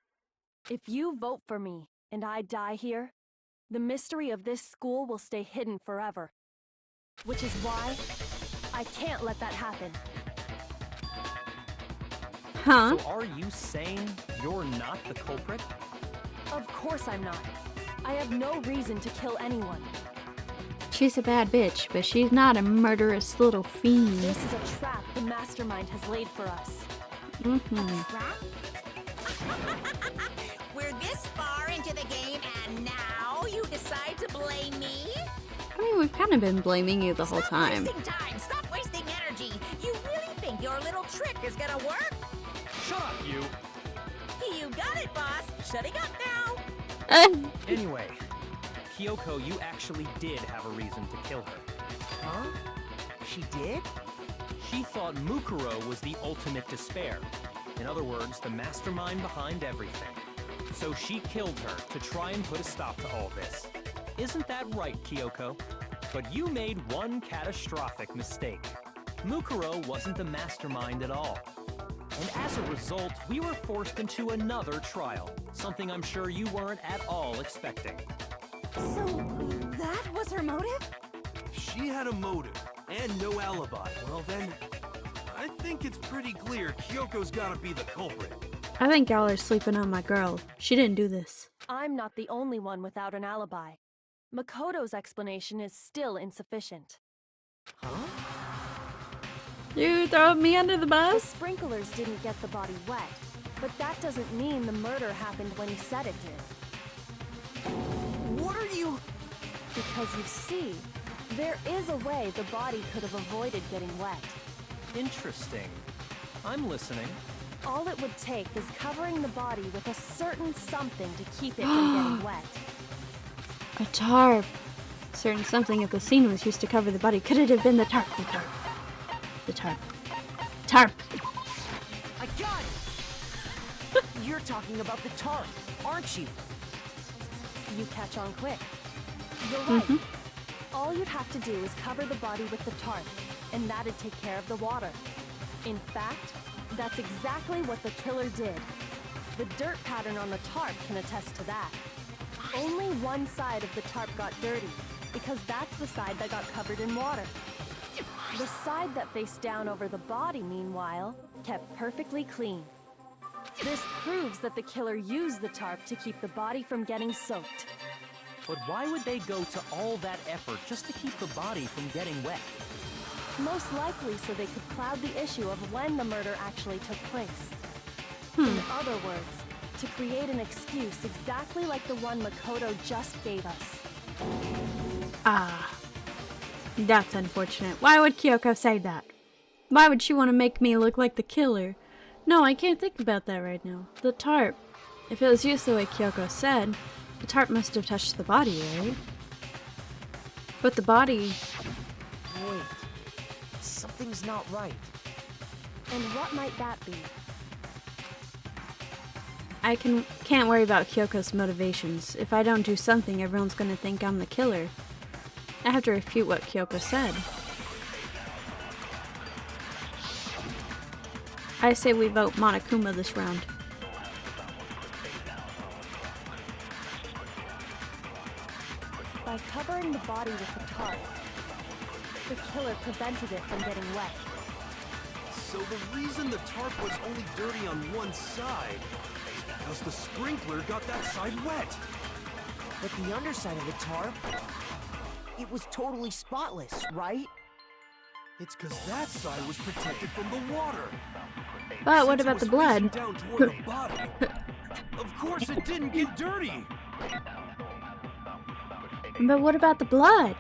If you vote for me and I die here, the mystery of this school will stay hidden forever. Which is why I can't let that happen. Huh? So are you saying you're not the culprit? Of course I'm not. I have no reason to kill anyone. She's a bad bitch, but she's not a murderous little fiend. This is a trap the mastermind has laid for us. Trap? We're this far into the game, and now you decide to blame me? I mean, we've kind of been blaming you the whole Stop time. wasting time! Stop wasting energy! You really think your little trick is gonna work? Shut up, you! You got it, boss! Shutting up now! Anyway, Kyoko, you actually did have a reason to kill her. Huh? She did? She thought Mukuro was the ultimate despair. In other words, the mastermind behind everything. So she killed her to try and put a stop to all this. Isn't that right, Kyoko? But you made one catastrophic mistake. Mukuro wasn't the mastermind at all. And as a result, we were forced into another trial, something I'm sure you weren't at all expecting. So, that was her motive? If she had a motive and no alibi, well then, I think it's pretty clear Kyoko's gotta be the culprit. I think y'all are sleeping on my girl. She didn't do this. I'm not the only one without an alibi. Makoto's explanation is still insufficient. Huh? You throw me under the The bus? sprinklers didn't get the body wet, but that doesn't mean the murder happened when he said it did. What are you... Because you see, There is a way the body could have avoided getting wet. Interesting. I'm listening. All it would take is covering the body with a certain something to keep it from getting wet. A tarp. Certain something if the scene was used to cover the body. Could it have been the tarp? The tarp. The tarp. Tarp. I got it! You're talking about the tarp, aren't you? You catch on quick. You're right. All you'd have to do is cover the body with the tarp, and that'd take care of the water. In fact, that's exactly what the killer did. The dirt pattern on the tarp can attest to that. Only one side of the tarp got dirty, because that's the side that got covered in water. The side that faced down over the body, meanwhile, kept perfectly clean. This proves that the killer used the tarp to keep the body from getting soaked. But why would they go to all that effort just to keep the body from getting wet? Most likely so they could cloud the issue of when the murder actually took place. In other words, to create an excuse exactly like the one Makoto just gave us. Ah. That's unfortunate. Why would Kyoko say that? Why would she want to make me look like the killer? No, I can't think about that right now. The tarp. If it was used the way Kyoko said, the tarp must have touched the body, right? But the body... Wait. Something's not right. And what might that be? I can't worry about Kyoko's motivations. If I don't do something, everyone's gonna think I'm the killer. I have to refute what Kyoko said. I say we vote Monokuma this round. By covering the body with the tarp, the killer prevented it from getting wet. So the reason the tarp was only dirty on one side is because the sprinkler got that side wet. But the underside of the tarp, it was totally spotless, right? It's because that side was protected from the water. But what Since it about was the blood? facing down toward the body, of course it didn't get dirty. But what about the blood?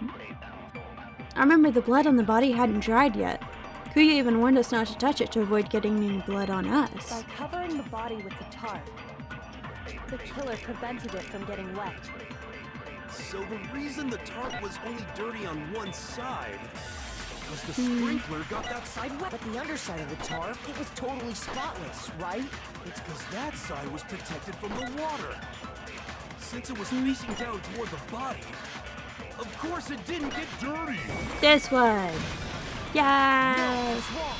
I remember the blood on the body hadn't dried yet. Kuya even warned us not to touch it to avoid getting any blood on us. By covering the body with the tarp, the killer prevented it from getting wet. So the reason the tarp was only dirty on one side was the sprinkler got that side wet. But the underside of the tarp, it was totally spotless, right? It's because that side was protected from the water. Since it was facing down toward the body, of course it didn't get dirty. This one. Yes. That's wrong.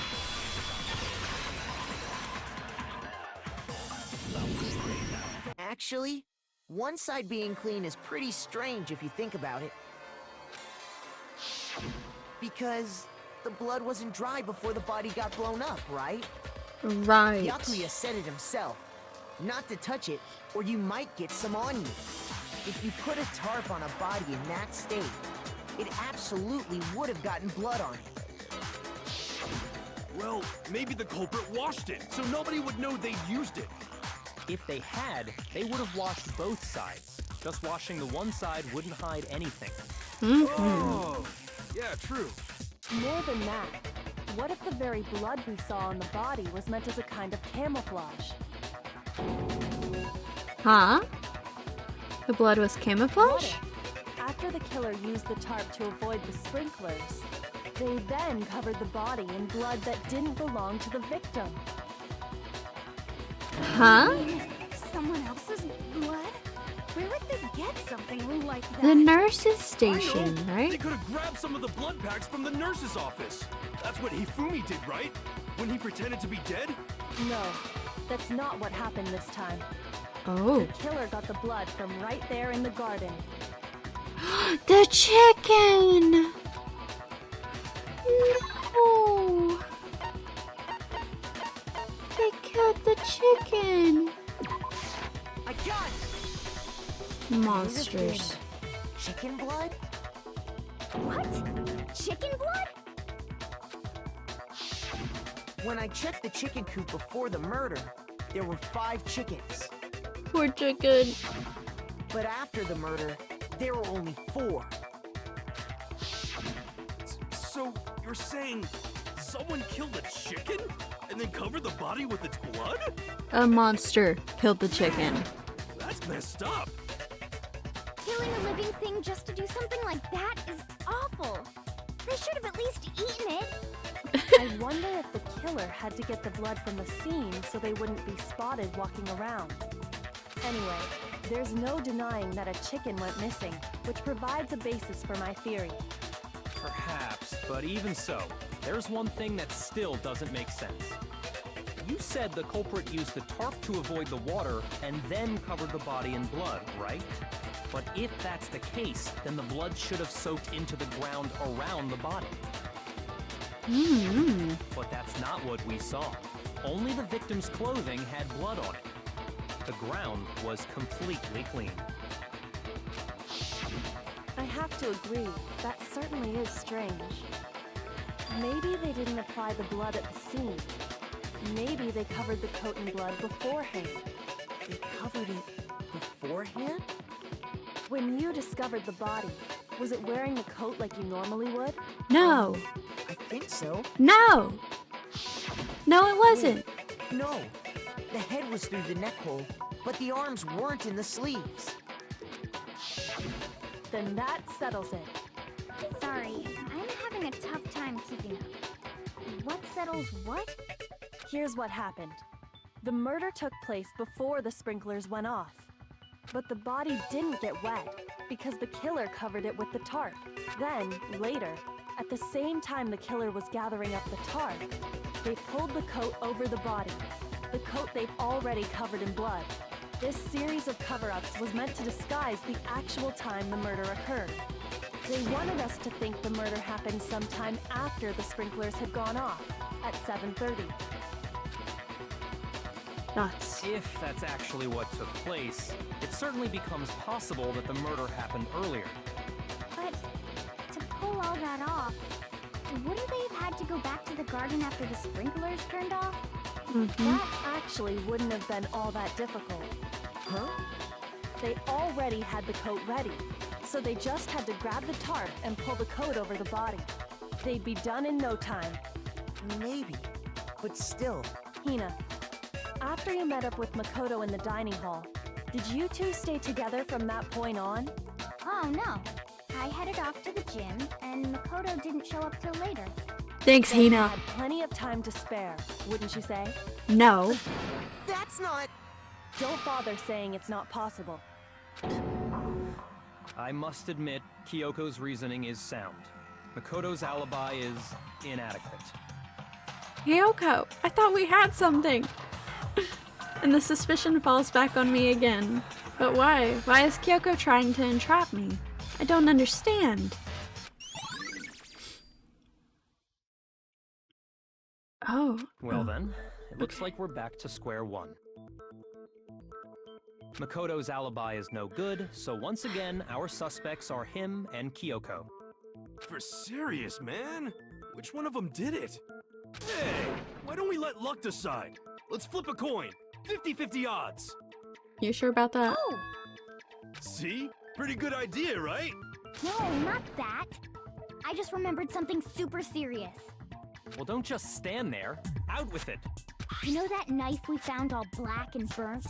Actually, one side being clean is pretty strange if you think about it. Because the blood wasn't dry before the body got blown up, right? Right. Yakuya said it himself. Not to touch it, or you might get some on you. If you put a tarp on a body in that state, it absolutely would have gotten blood on it. Well, maybe the culprit washed it, so nobody would know they used it. If they had, they would have washed both sides. Just washing the one side wouldn't hide anything. Oh, yeah, true. More than that, what if the very blood we saw on the body was meant as a kind of camouflage? Huh? The blood was What camouflage? if, after the killer used the tarp to avoid the sprinklers, they then covered the body in blood that didn't belong to the victim? Huh? Someone else's blood? Where would they get something like that? The nurse's I station, know. They right? could have grabbed some of the blood packs from the nurse's office. That's what Hifumi did, right? When he pretended to be dead? No, that's not what happened this time. Oh. The killer got the blood from right there in the garden. The chicken! No! They killed the chicken! I got it! Monsters. Chicken blood? What? Chicken blood? When I checked the chicken coop before the murder, there were 5 chickens. Poor chicken. But after the murder, there were only 4. So, you're saying someone killed a chicken and then covered the body with its blood? A monster killed the chicken. That's messed up. Killing a living thing just to do something like that is awful. They should have at least eaten it. I wonder if the killer had to get the blood from the scene so they wouldn't be spotted walking around. Anyway, there's no denying that a chicken went missing, which provides a basis for my theory. Perhaps, but even so, there's one thing that still doesn't make sense. You said the culprit used the tarp to avoid the water and then covered the body in blood, right? But if that's the case, then the blood should have soaked into the ground around the body. But that's not what we saw. Only the victim's clothing had blood on it. The ground was completely clean. I have to agree, that certainly is strange. Maybe they didn't apply the blood at the scene. Maybe they covered the coat in blood beforehand. They covered it beforehand? When you discovered the body, was it wearing the coat like you normally would? No. I think so. No. No, it wasn't. No. The head was through the neck hole, but the arms weren't in the sleeves. Then that settles it. Sorry, I'm having a tough time keeping up. What settles what? Here's what happened. The murder took place before the sprinklers went off. But the body didn't get wet because the killer covered it with the tarp. Then, later, at the same time the killer was gathering up the tarp, they pulled the coat over the body, the coat they'd already covered in blood. This series of cover-ups was meant to disguise the actual time the murder occurred. They wanted us to think the murder happened sometime after the sprinklers had gone off, at 7:30. Nuts. If that's actually what took place, it certainly becomes possible that the murder happened earlier. But to pull all that off, wouldn't they have had to go back to the garden after the sprinklers turned off? That actually wouldn't have been all that difficult. Huh? They already had the coat ready, so they just had to grab the tarp and pull the coat over the body. They'd be done in no time. Maybe. But still. Hina, after you met up with Makoto in the dining hall, did you two stay together from that point on? Oh no. I headed off to the gym, and Makoto didn't show up till later. Thanks, Then you Hina. had plenty of time to spare, wouldn't you say? No. That's not... Don't bother saying it's not possible. I must admit, Kyoko's reasoning is sound. Makoto's alibi is inadequate. Kyoko, I thought we had something. And the suspicion falls back on me again. But why? Why is Kyoko trying to entrap me? I don't understand. Oh. Well then, it looks like we're back to square one. Makoto's alibi is no good, so once again, our suspects are him and Kyoko. For serious, man? Which one of them did it? Hey, why don't we let luck decide? Let's flip a coin. 50-50 odds. You sure about that? Oh! See? Pretty good idea, right? No, not that. I just remembered something super serious. Well, don't just stand there. Out with it. You know that knife we found all black and burnt?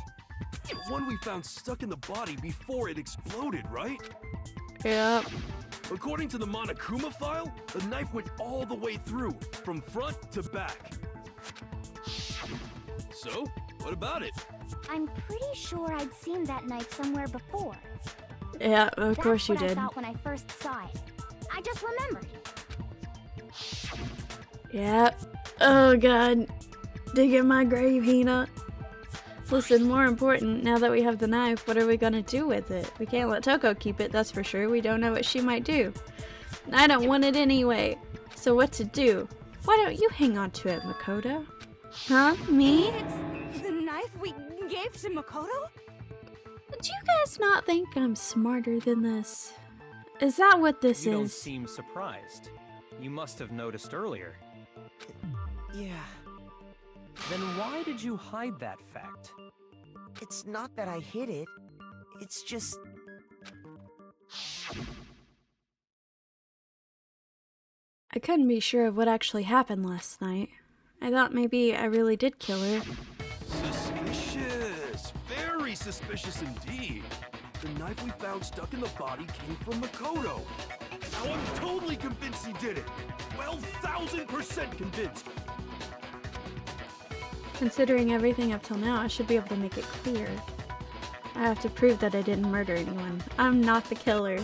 The one we found stuck in the body before it exploded, right? Yep. According to the Monokuma file, the knife went all the way through, from front to back. So, what about it? I'm pretty sure I'd seen that knife somewhere before. Yeah, of course you That's what did. I thought when I first saw it. I just remembered. Yeah. Oh god. Dig in my grave, Hina. Listen, more important, now that we have the knife, what are we gonna do with it? We can't let Toko keep it, that's for sure. We don't know what she might do. I don't want it anyway. So what to do? Why don't you hang on to it, Makoto? Huh? Me? It's the knife we gave to Makoto? Do you guys not think I'm smarter than this? Is that what this You don't is? seem surprised. You must have noticed earlier. Yeah. Then why did you hide that fact? It's not that I hid it. It's just... I couldn't be sure of what actually happened last night. I thought maybe I really did kill her. Suspicious! Very suspicious indeed. The knife we found stuck in the body came from Makoto. Now I'm totally convinced he did it. 12,000% convinced. Considering everything up till now, I should be able to make it clear. I have to prove that I didn't murder anyone. I'm not the killer.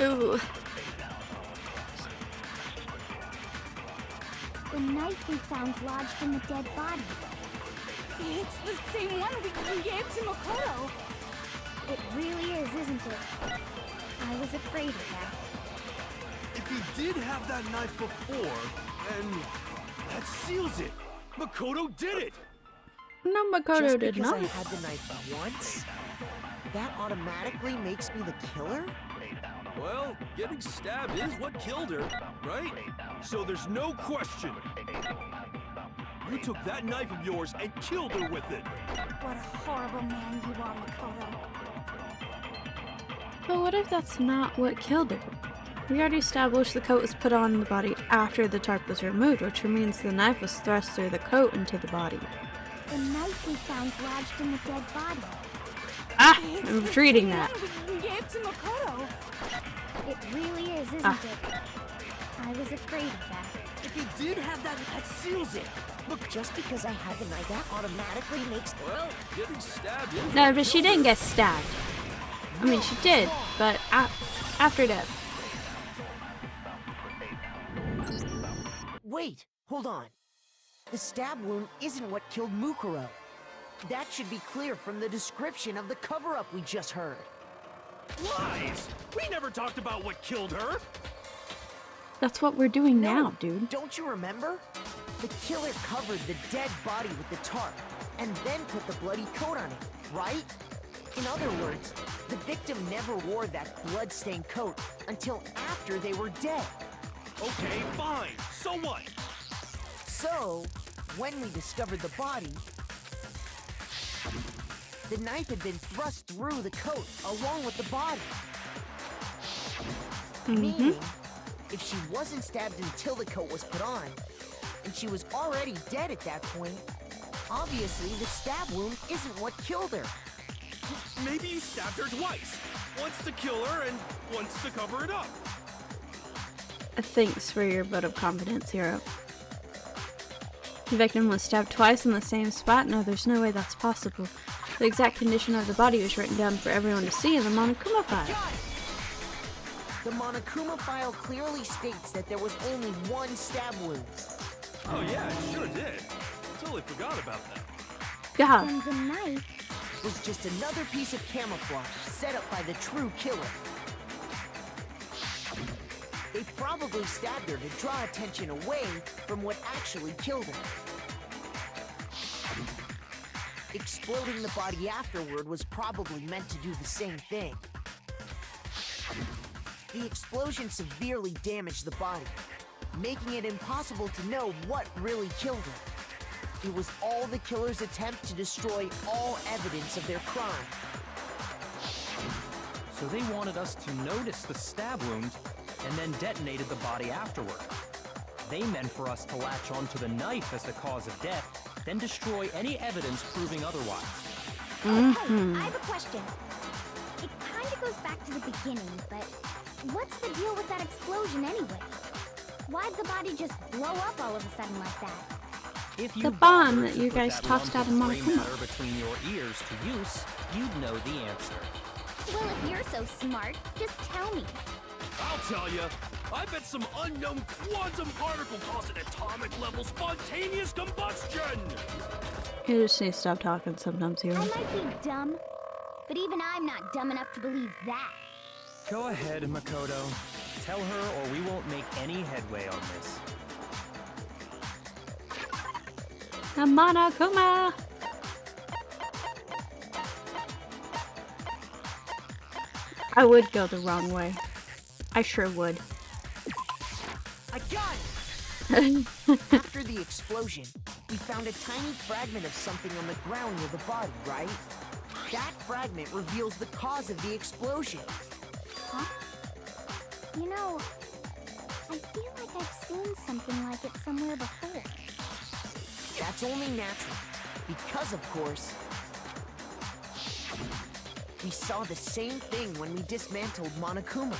Ooh. The knife we found lodged in the dead body. It's the same one we gave to Makoto. It really is, isn't it? I was afraid of that. If he did have that knife before, then that seals it. Makoto did it. No, Makoto Just did because not. I had the knife once, that automatically makes me the killer? Well, getting stabbed is what killed her, right? So there's no question. You took that knife of yours and killed her with it. What a horrible man you are, Makoto. But what if that's not what killed her? We already established the coat was put on the body after the tarp was removed, which means the knife was thrust through the coat into the body. The knife we found lodged in the dead body. Ah! I'm retreating that. We gave to Makoto. It really is, isn't it? I was afraid of that. If he did have that seals it. Look, just because I had the knife, that automatically makes... Well, getting stabbed is No, what but she killed didn't her. get stabbed. I mean, she did, but after death. Wait, hold on. The stab wound isn't what killed Mukuro. That should be clear from the description of the cover-up we just heard. Lies! We never talked about what killed her. That's what we're doing No, now, dude. Don't you remember? The killer covered the dead body with the tarp, and then put the bloody coat on it, right? In other words, the victim never wore that blood-stained coat until after they were dead. Okay, fine. So what? So, when we discovered the body, the knife had been thrust through the coat along with the body. Meaning, if she wasn't stabbed until the coat was put on, and she was already dead at that point, obviously the stab wound isn't what killed her. Maybe you stabbed her twice. Once to kill her and once to cover it up. Thanks for your vote of confidence, Hero. The victim was stabbed twice in the same spot? No, there's no way that's possible. The exact condition of the body was written down for everyone to see in the Monokuma file. Got it! The Monokuma file clearly states that there was only one stab wound. Oh yeah, it sure did. Totally forgot about that. Yeah. And the knife... Was just another piece of camouflage set up by the true killer. They probably stabbed her to draw attention away from what actually killed her. Exploding the body afterward was probably meant to do the same thing. The explosion severely damaged the body, making it impossible to know what really killed her. It was all the killer's attempt to destroy all evidence of their crime. So they wanted us to notice the stab wound and then detonated the body afterward. They meant for us to latch onto the knife as the cause of death, then destroy any evidence proving otherwise. Hey, I have a question. It kind of goes back to the beginning, but what's the deal with that explosion anyway? Why'd the body just blow up all of a sudden like that? If you The bomb bothered that to you put guys that tossed lump out of of gray Monokuma. matter between your ears to use, you'd know the answer. Well, if you're so smart, just tell me. I'll tell you. I bet some unknown quantum particle cause an atomic level spontaneous combustion. You just need to stop talking sometimes, Hero. I might be dumb, but even I'm not dumb enough to believe that. Go ahead, Makoto. Tell her or we won't make any headway on this. The Monokuma! I would go the wrong way. I sure would. I got it! After the explosion, we found a tiny fragment of something on the ground near the body, right? That fragment reveals the cause of the explosion. Huh? You know, I feel like I've seen something like it somewhere before. That's only natural. Because, of course, we saw the same thing when we dismantled Monokuma.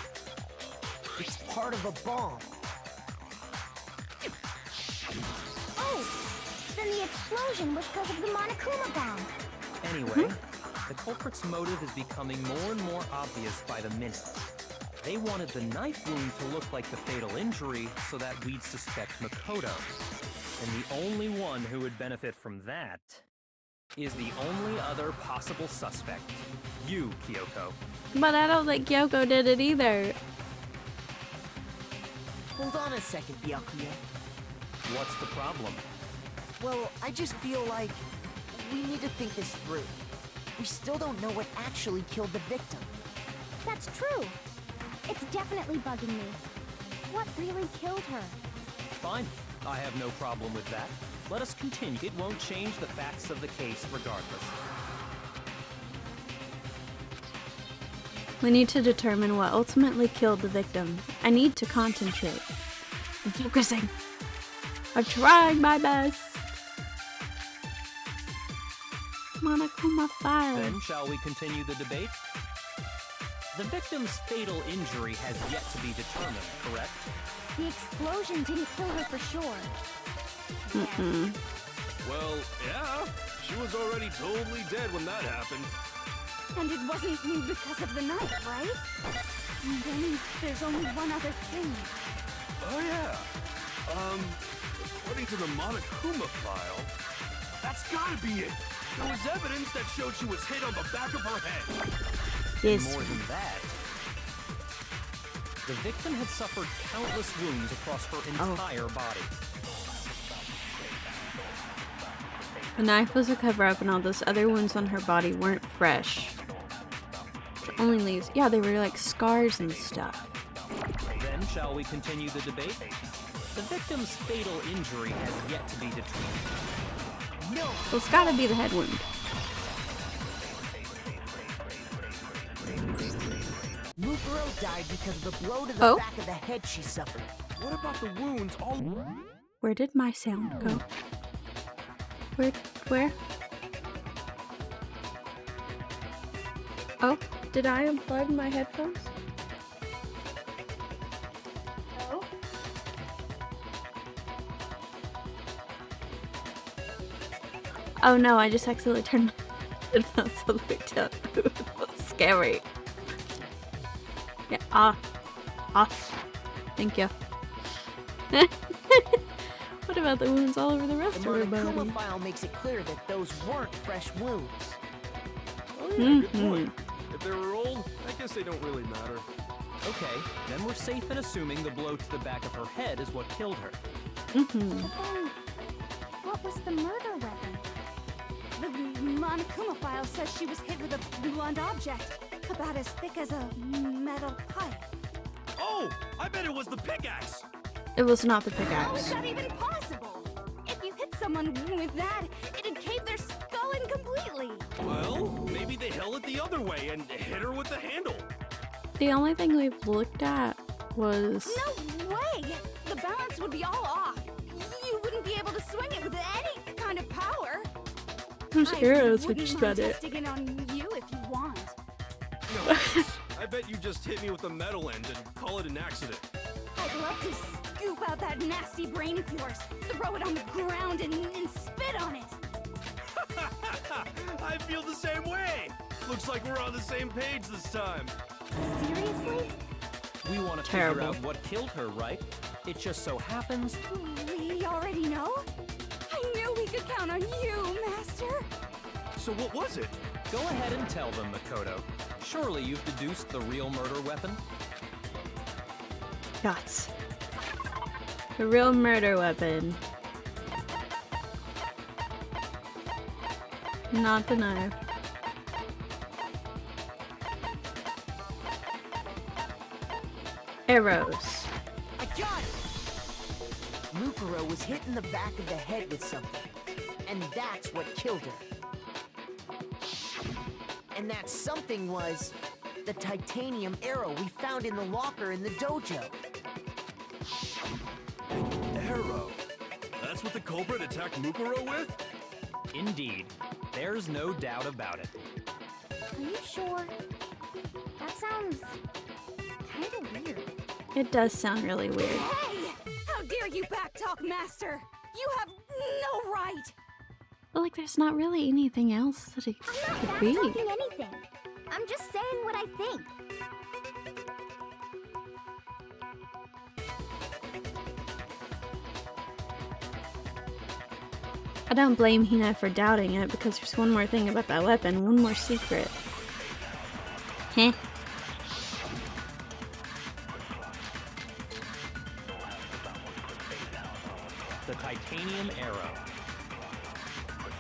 It's part of a bomb. Oh! Then the explosion was because of the Monokuma bomb. Anyway, the culprit's motive is becoming more and more obvious by the minute. They wanted the knife wound to look like the fatal injury so that we'd suspect Makoto. And the only one who would benefit from that is the only other possible suspect. You, Kyoko. But I don't think Kyoko did it either. Hold on a second, Byakuya. What's the problem? Well, I just feel like we need to think this through. We still don't know what actually killed the victim. That's true. It's definitely bugging me. What really killed her? Fine. I have no problem with that. Let us continue. It won't change the facts of the case regardless. We need to determine what ultimately killed the victim. I need to concentrate. I'm focusing. I'm trying my best. Monokuma file. Then shall we continue the debate? The victim's fatal injury has yet to be determined, correct? The explosion didn't kill her for sure. Well, yeah. She was already totally dead when that happened. And it wasn't because of the knife, right? And then there's only one other thing. Oh, yeah. According to the Monokuma file, that's gotta be it. There was evidence that showed she was hit on the back of her head. Yes. More than that, the victim had suffered countless wounds across her entire body. The knife was a cover-up and all those other wounds on her body weren't fresh. Which only leaves... Yeah, they were like scars and stuff. Then shall we continue the debate? The victim's fatal injury has yet to be determined. No! Well, it's gotta be the head wound. Mukuro died because of the blow to the back of the head she suffered. What about the wounds all... Where did my sound go? Where? Oh, did I unplug my headphones? Oh. Oh no, I just accidentally turned my headphones all the way down. That's scary. Yeah, off. Thank you. What about the wounds all over the rest The of her body? Monokuma file makes it clear that those weren't fresh wounds. Oh, yeah, good point. If they were old, I guess they don't really matter. Okay, then we're safe in assuming the blow to the back of her head is what killed her. But then, what was the murder weapon? The Monokuma file says she was hit with a blunt object, about as thick as a metal pipe. Oh, I bet it was the pickaxe. It was not the How is pickaxe. that even possible? If you hit someone with that, it'd cave their skull in completely. Well, maybe they held it the other way and hit her with the handle. The only thing we've looked at was... No way! The balance would be all off. You wouldn't be able to swing it with any kind of power. Those arrows wouldn't which mind spread it. testing it on you if you want. No, I bet you just hit me with the metal end and call it an accident. I'd love to scoop out that nasty brain of yours, throw it on the ground and spit on it. I feel the same way. Looks like we're on the same page this time. Seriously? We want to Terrible. figure out what killed her, right? It just so happens... We already know? I knew we could count on you, Master. So what was it? Go ahead and tell them, Makoto. Surely you've deduced the real murder weapon? Shots. The real murder weapon. Not the knife. Arrows. I got it! Mukuro was hit in the back of the head with something, and that's what killed her. And that something was the titanium arrow we found in the locker in the dojo. Arrow? That's what the culprit attacked Mukuro with? Indeed. There's no doubt about it. Are you sure? That sounds kind of weird. It does sound really weird. Hey! How dare you backtalk, Master? You have no right! But like, there's not really anything else that it I'm not could be. backtalking anything. I'm just saying what I think. I don't blame Hina for doubting it, because there's one more thing about that weapon, one more secret. Heh. The titanium arrow.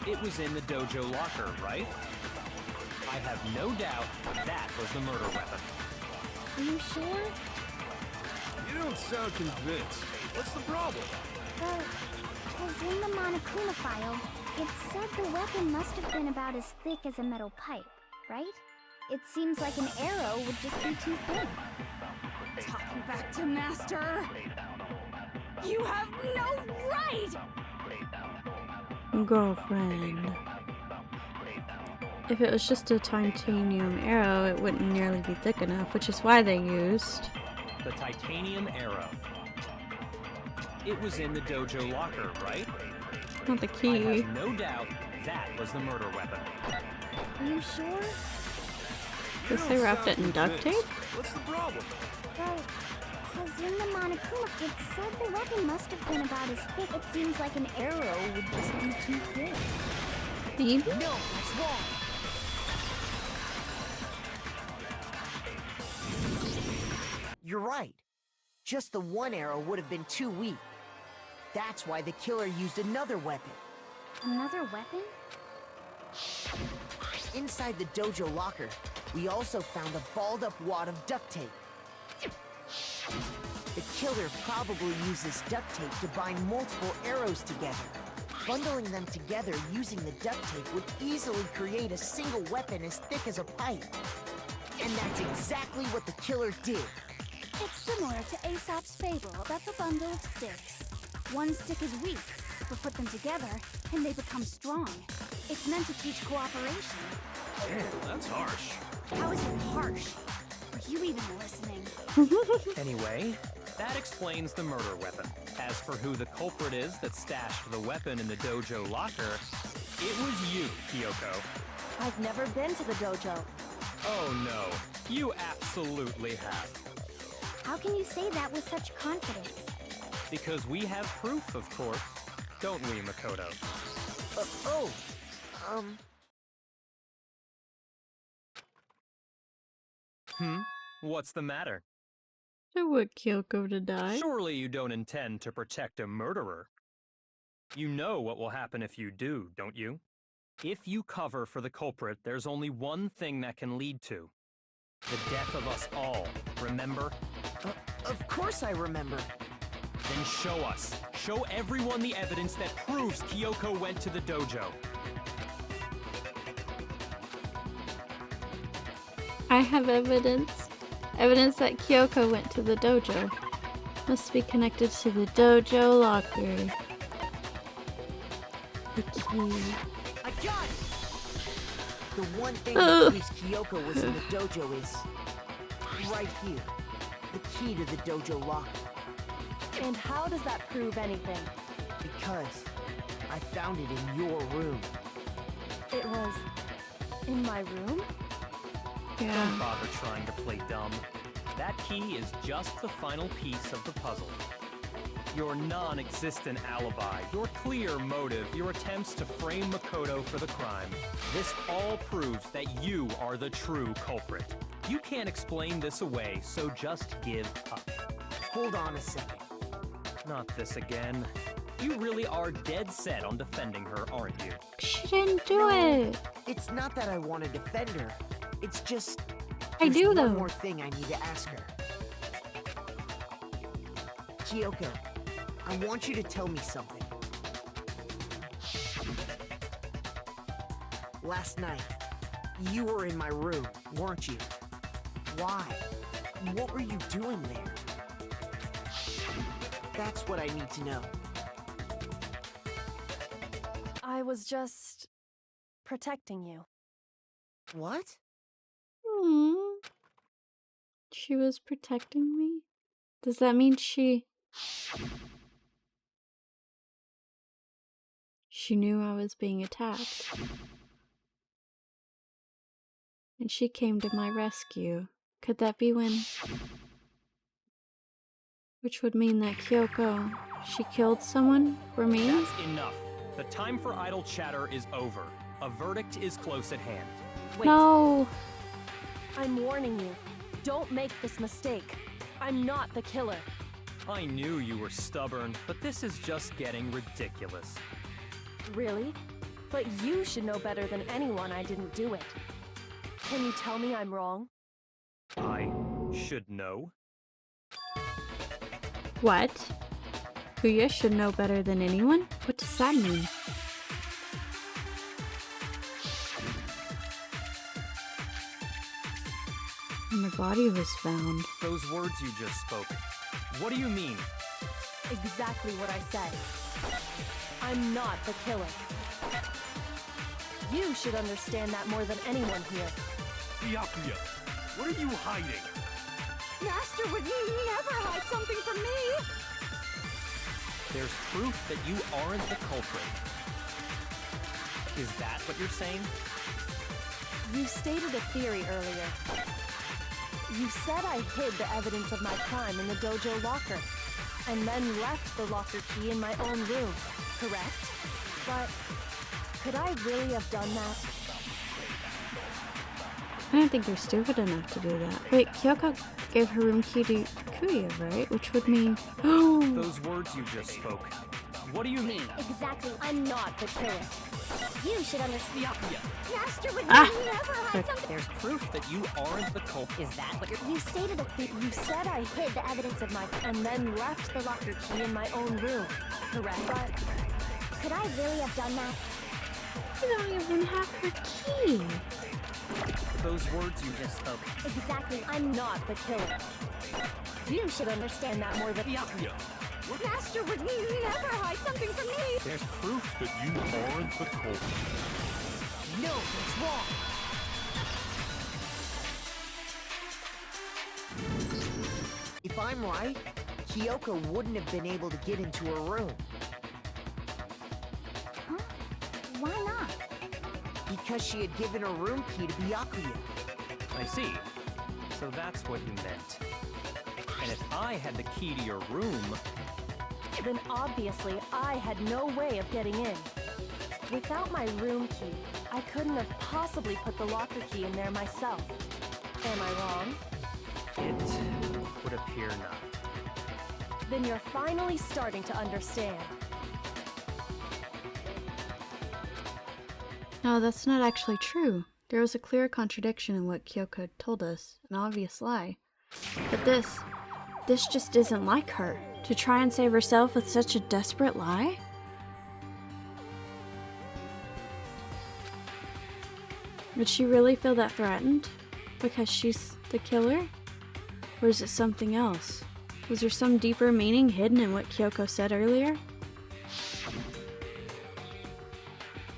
It was in the dojo locker, right? I have no doubt that was the murder weapon. Are you sure? You don't sound convinced. What's the problem? Well, because in the Monokuma file, it said the weapon must have been about as thick as a metal pipe, right? It seems like an arrow would just be too thin. Talking back to Master! You have no right! Girlfriend. If it was just a titanium arrow, it wouldn't nearly be thick enough, which is why they used The titanium arrow. It was in the dojo locker, right? not the I key. have no doubt that was the murder weapon. Are you sure? You Guess they don't wrapped sound it in duct convinced. tape? What's the problem? Well, because in the Monokuma, it said the weapon must have been about as thick. It seems like an arrow would just be too thin. Maybe? No, that's wrong. You're right. Just the one arrow would have been too weak. That's why the killer used another weapon. Another weapon? Inside the dojo locker, we also found a balled up wad of duct tape. The killer probably used this duct tape to bind multiple arrows together. Bundling them together using the duct tape would easily create a single weapon as thick as a pipe. And that's exactly what the killer did. It's similar to Aesop's fable about the bundle of sticks. One stick is weak, but put them together and they become strong. It's meant to teach cooperation. Damn, that's harsh. How is it harsh? Are you even listening? Anyway, that explains the murder weapon. As for who the culprit is that stashed the weapon in the dojo locker, it was you, Kyoko. I've never been to the dojo. Oh no, you absolutely have. How can you say that with such confidence? Because we have proof, of course. Don't we, Makoto? What's the matter? I want Kyoko to die. Surely you don't intend to protect a murderer. You know what will happen if you do, don't you? If you cover for the culprit, there's only one thing that can lead to. The death of us all, remember? Of course I remember. Then show us. Show everyone the evidence that proves Kyoko went to the dojo. I have evidence. Evidence that Kyoko went to the dojo. Must be connected to the dojo locker. The key. I got it! The one thing that proves Kyoko was in the dojo is right here. The key to the dojo locker. And how does that prove anything? Because I found it in your room. It was in my room? Don't Yeah. bother trying to play dumb. That key is just the final piece of the puzzle. Your non-existent alibi, your clear motive, your attempts to frame Makoto for the crime. This all proves that you are the true culprit. You can't explain this away, so just give up. Hold on a second. Not this again. You really are dead set on defending her, aren't you? She didn't do it. It's not that I want to defend her. It's just I there's do, one though. more thing I need to ask her. Kyoko, I want you to tell me something. Last night, You were in my room, weren't you? Why? What were you doing there? That's what I need to know. I was just protecting you. What? She was protecting me? Does that mean she knew I was being attacked? And she came to my rescue. Could that be when... Which would mean that Kyoko, she killed someone for me? That's enough. The time for idle chatter is over. A verdict is close at hand. Wait. No! I'm warning you. Don't make this mistake. I'm not the killer. I knew you were stubborn, but this is just getting ridiculous. Really? But you should know better than anyone I didn't do it. Can you tell me I'm wrong? I should know. What? Kuya should know better than anyone? What does that mean? And the body was found. Those words you just spoke. What do you mean? Exactly what I said. I'm not the killer. You should understand that more than anyone here. Byakuya, what are you hiding? Master would never hide something from me! There's proof that you aren't the culprit. Is that what you're saying? You stated a theory earlier. You said I hid the evidence of my crime in the dojo locker, and then left the locker key in my own room, correct? But could I really have done that? I don't think you're stupid enough to do that. Wait, Kyoko gave her room key to Kuya, right? Which would mean... Oh! Those words you just spoke. What do you mean? Exactly. I'm not the killer. You should understand. Master would Ah! never hide something. There's proof that you aren't the culprit. Is that what you're... You stated a You said I hid the evidence of my... and then left the locker key in my own room, correct? But Could I really have done that? You don't even have her key. Those words you just spoke. Exactly. I'm not the killer. You should understand that more than... Byakuya, Master would never hide something from me! There's proof that you aren't the culprit. No, it's wrong. If I'm right, Kyoko wouldn't have been able to get into her room. Huh? Why not? Because she had given her room key to Byakuya. I see. So that's what you meant. And if I had the key to your room... Then obviously I had no way of getting in. Without my room key, I couldn't have possibly put the locker key in there myself. Am I wrong? It would appear not. Then you're finally starting to understand. No, that's not actually true. There was a clear contradiction in what Kyoko told us, an obvious lie. But this just isn't like her. To try and save herself with such a desperate lie? Would she really feel that threatened? Because she's the killer? Or is it something else? Was there some deeper meaning hidden in what Kyoko said earlier?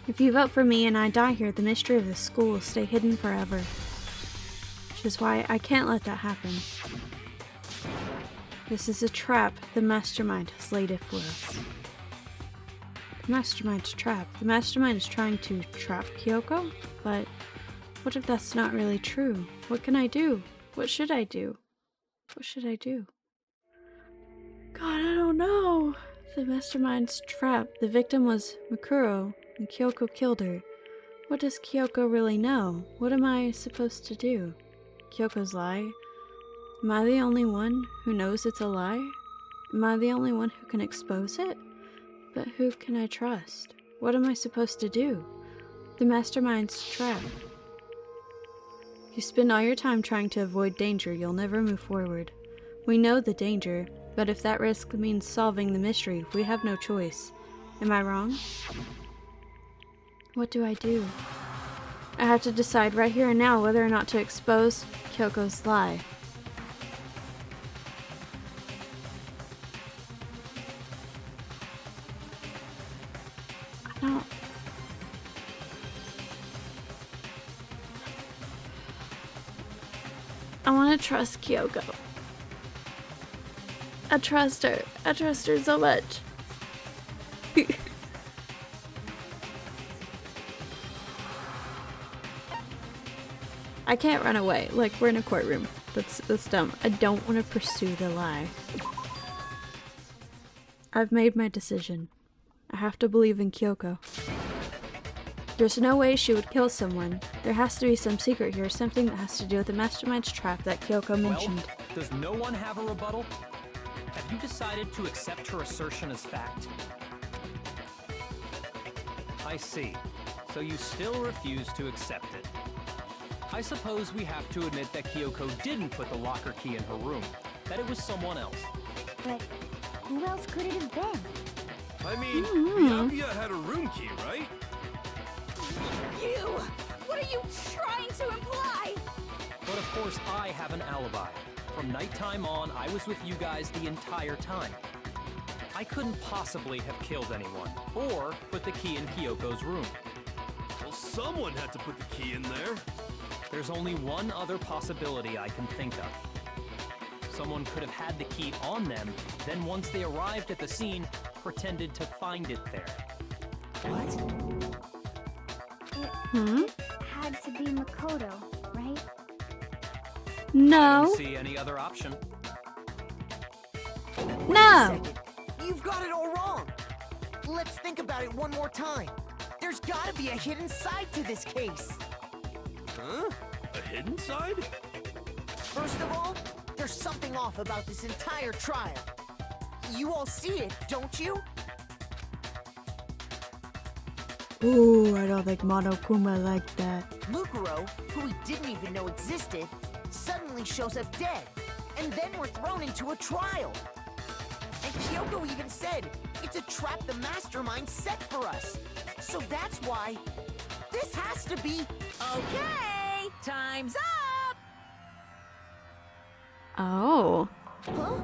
If you vote for me and I die here, the mystery of this school will stay hidden forever. Which is why I can't let that happen. This is a trap the Mastermind has laid it for us. The Mastermind's trap. The Mastermind is trying to trap Kyoko? But what if that's not really true? What can I do? What should I do? What should I do? God, I don't know. The Mastermind's trap. The victim was Mikuro, and Kyoko killed her. What does Kyoko really know? What am I supposed to do? Kyoko's lie? Am I the only one who knows it's a lie? Am I the only one who can expose it? But who can I trust? What am I supposed to do? The Mastermind's trap. You spend all your time trying to avoid danger, you'll never move forward. We know the danger, but if that risk means solving the mystery, we have no choice. Am I wrong? What do I do? I have to decide right here and now whether or not to expose Kyoko's lie. I don't... I want to trust Kyoko. I trust her. I trust her so much. I can't run away. Like, we're in a courtroom. That's dumb. I don't want to pursue the lie. I've made my decision. I have to believe in Kyoko. There's no way she would kill someone. There has to be some secret here, something that has to do with the mastermind's trap that Kyoko mentioned. Well, does no one have a rebuttal? Have you decided to accept her assertion as fact? I see. So you still refuse to accept it. I suppose we have to admit that Kyoko didn't put the locker key in her room, that it was someone else. But who else could it have been? I mean, Miyabia had a room key, right? You! What are you trying to imply? But of course I have an alibi. From nighttime on, I was with you guys the entire time. I couldn't possibly have killed anyone, or put the key in Kyoko's room. Well, someone had to put the key in there. There's only one other possibility I can think of. Someone could have had the key on them, then once they arrived at the scene, pretended to find it there. What? It had to be Makoto, right? I No. don't see any other option. No. Second. You've got it all wrong. Let's think about it one more time. There's gotta be a hidden side to this case. Huh? A hidden side? First of all, there's something off about this entire trial. You all see it, don't you? Ooh, I don't think Monokuma like that. Lukuro, who we didn't even know existed, suddenly shows up dead. And then we're thrown into a trial. And Kyoko even said, it's a trap the mastermind set for us. So that's why this has to be... Okay, time's up! Oh. Huh?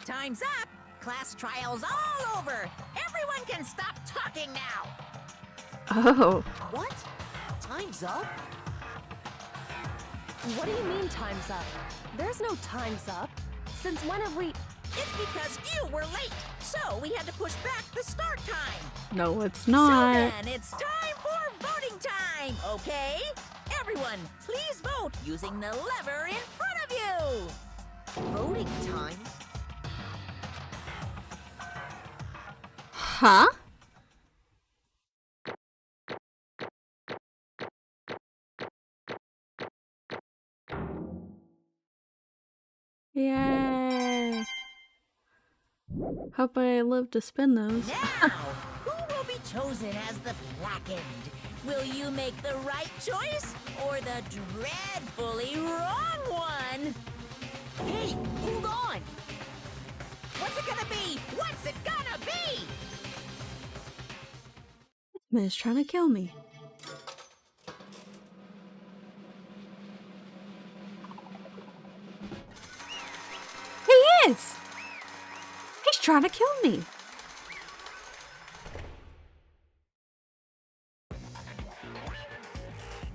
Time's up! Class trial's all over! Everyone can stop talking now! Oh. What? Time's up? What do you mean time's up? There's no time's up. Since when have we... It's because you were late, so we had to push back the start time. No, it's So not. then, it's time for voting time, okay? Everyone, please vote using the lever in front of you! Voting time? Huh? Yay. Hope I live to spin those. Now, who will be chosen as the blackened? Will you make the right choice or the dreadfully wrong one? Hey, hold on! What's it gonna be? What's it gonna be? Man's trying to kill me. He is! He's trying to kill me.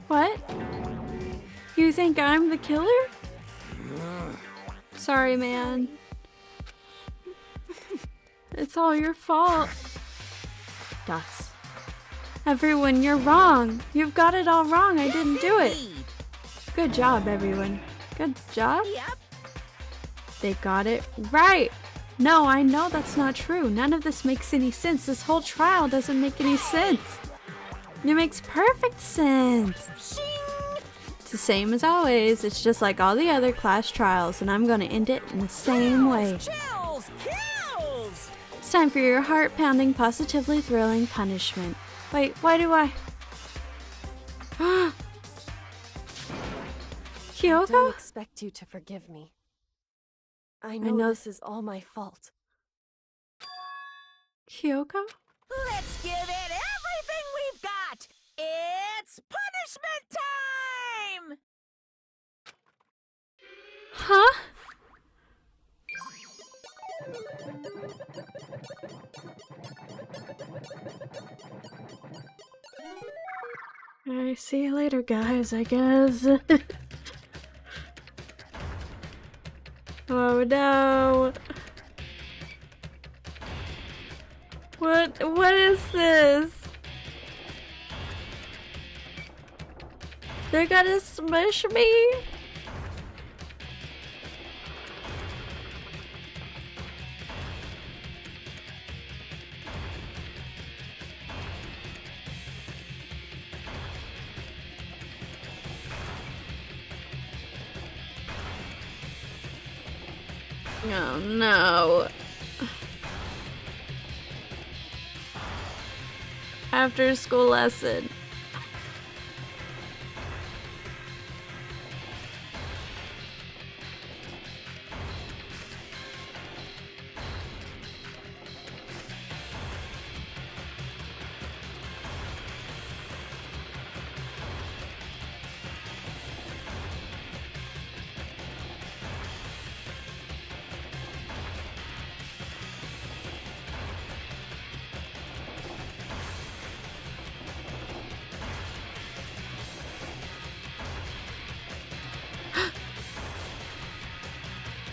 What? You think I'm the killer? Sorry, man. It's all your fault. Das. Everyone, you're wrong. You've got it all wrong. I didn't do it. Indeed. Good job, everyone. Good job. Yep. They got it right. No, I know that's not true. None of this makes any sense. This whole trial doesn't make any sense. It makes perfect sense. It's the same as always. It's just like all the other class trials, and I'm gonna end it in the same way. Chills, kills. It's time for your heart-pounding, positively thrilling punishment. Wait, why do I... I Kyoko? don't expect you to forgive me. I know know- this is all my fault. Kyoko? Let's give it everything we've got. It's It's punishment time! Huh? Alright, see you later, guys, I guess. Oh no. What is this? They're gonna smush me? Oh no. After school lesson.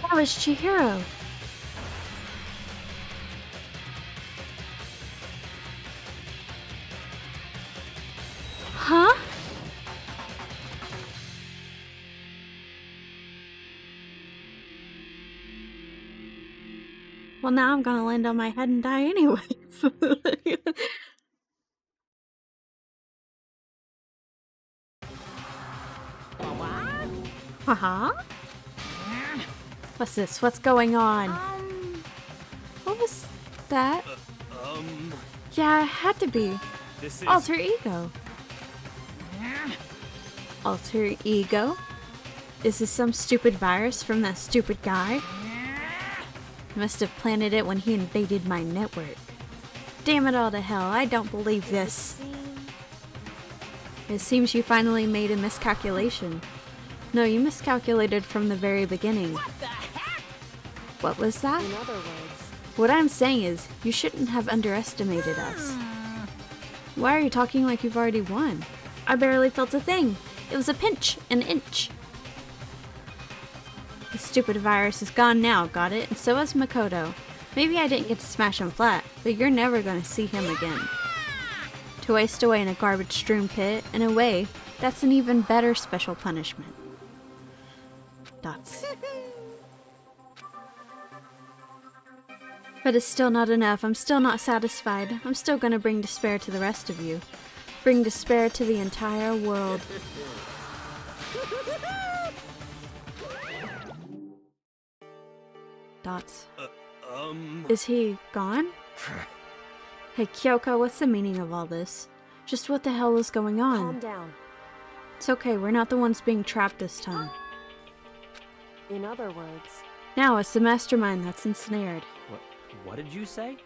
That was Chihiro. Huh? Well, now I'm gonna land on my head and die anyways. Haha? What's this? What's going on? What was that? Yeah, it had to be. This is... Alter ego. Alter ego? Is this some stupid virus from that stupid guy? He must have planted it when he invaded my network. Damn it all to hell, I don't believe this. It seems you finally made a miscalculation. No, you miscalculated from the very beginning. What the heck? What was that? In other words, What I'm saying is, you shouldn't have underestimated us. Why are you talking like you've already won? I barely felt a thing. It was a pinch, an inch. The stupid virus is gone now, got it? And so is Makoto. Maybe I didn't get to smash him flat, but you're never gonna see him again. To waste away in a garbage-strewn pit, in a way, that's an even better special punishment. Dots. But it's still not enough. I'm still not satisfied. I'm still gonna bring despair to the rest of you. Bring despair to the entire world. Dots. Is he gone? Hey Kyoko, what's the meaning of all this? Just what the hell is going on? calm down. It's okay, we're not the ones being trapped this time. In other words, Now it's the mastermind that's ensnared. What did you say?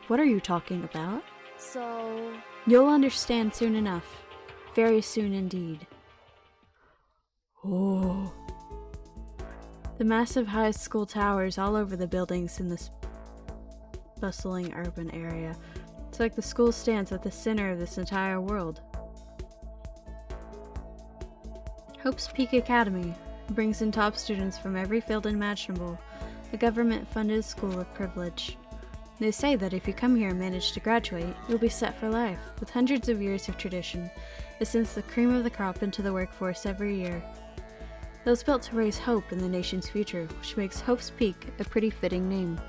What are you talking about? so You'll understand soon enough. Very soon indeed. Oh. The massive high school towers all over the buildings in this bustling urban area. It's like the school stands at the center of this entire world. Hope's Peak Academy brings in top students from every field imaginable, a government-funded school of privilege. They say that if you come here and manage to graduate, you'll be set for life. With hundreds of years of tradition, it sends the cream of the crop into the workforce every year. It was built to raise hope in the nation's future, which makes Hope's Peak a pretty fitting name.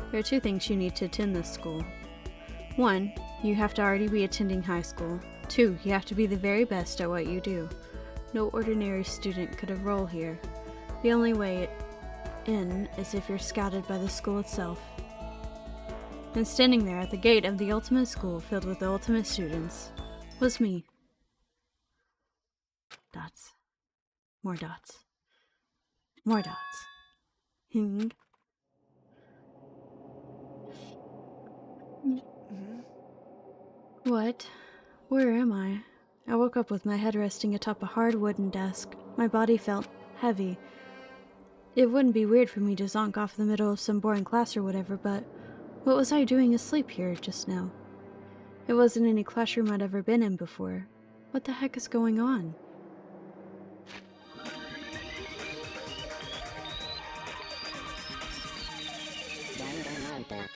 There are two things you need to attend this school. 1, you have to already be attending high school. 2, you have to be the very best at what you do. No ordinary student could enroll here. The only way in is if you're scouted by the school itself. And standing there at the gate of the ultimate school filled with the ultimate students was me. Dots. More dots. More dots. Hing. What? Where am I? I woke up with my head resting atop a hard wooden desk. My body felt heavy. It wouldn't be weird for me to zonk off in the middle of some boring class or whatever, but what was I doing asleep here just now? It wasn't any classroom I'd ever been in before. What the heck is going on? Danganronpa.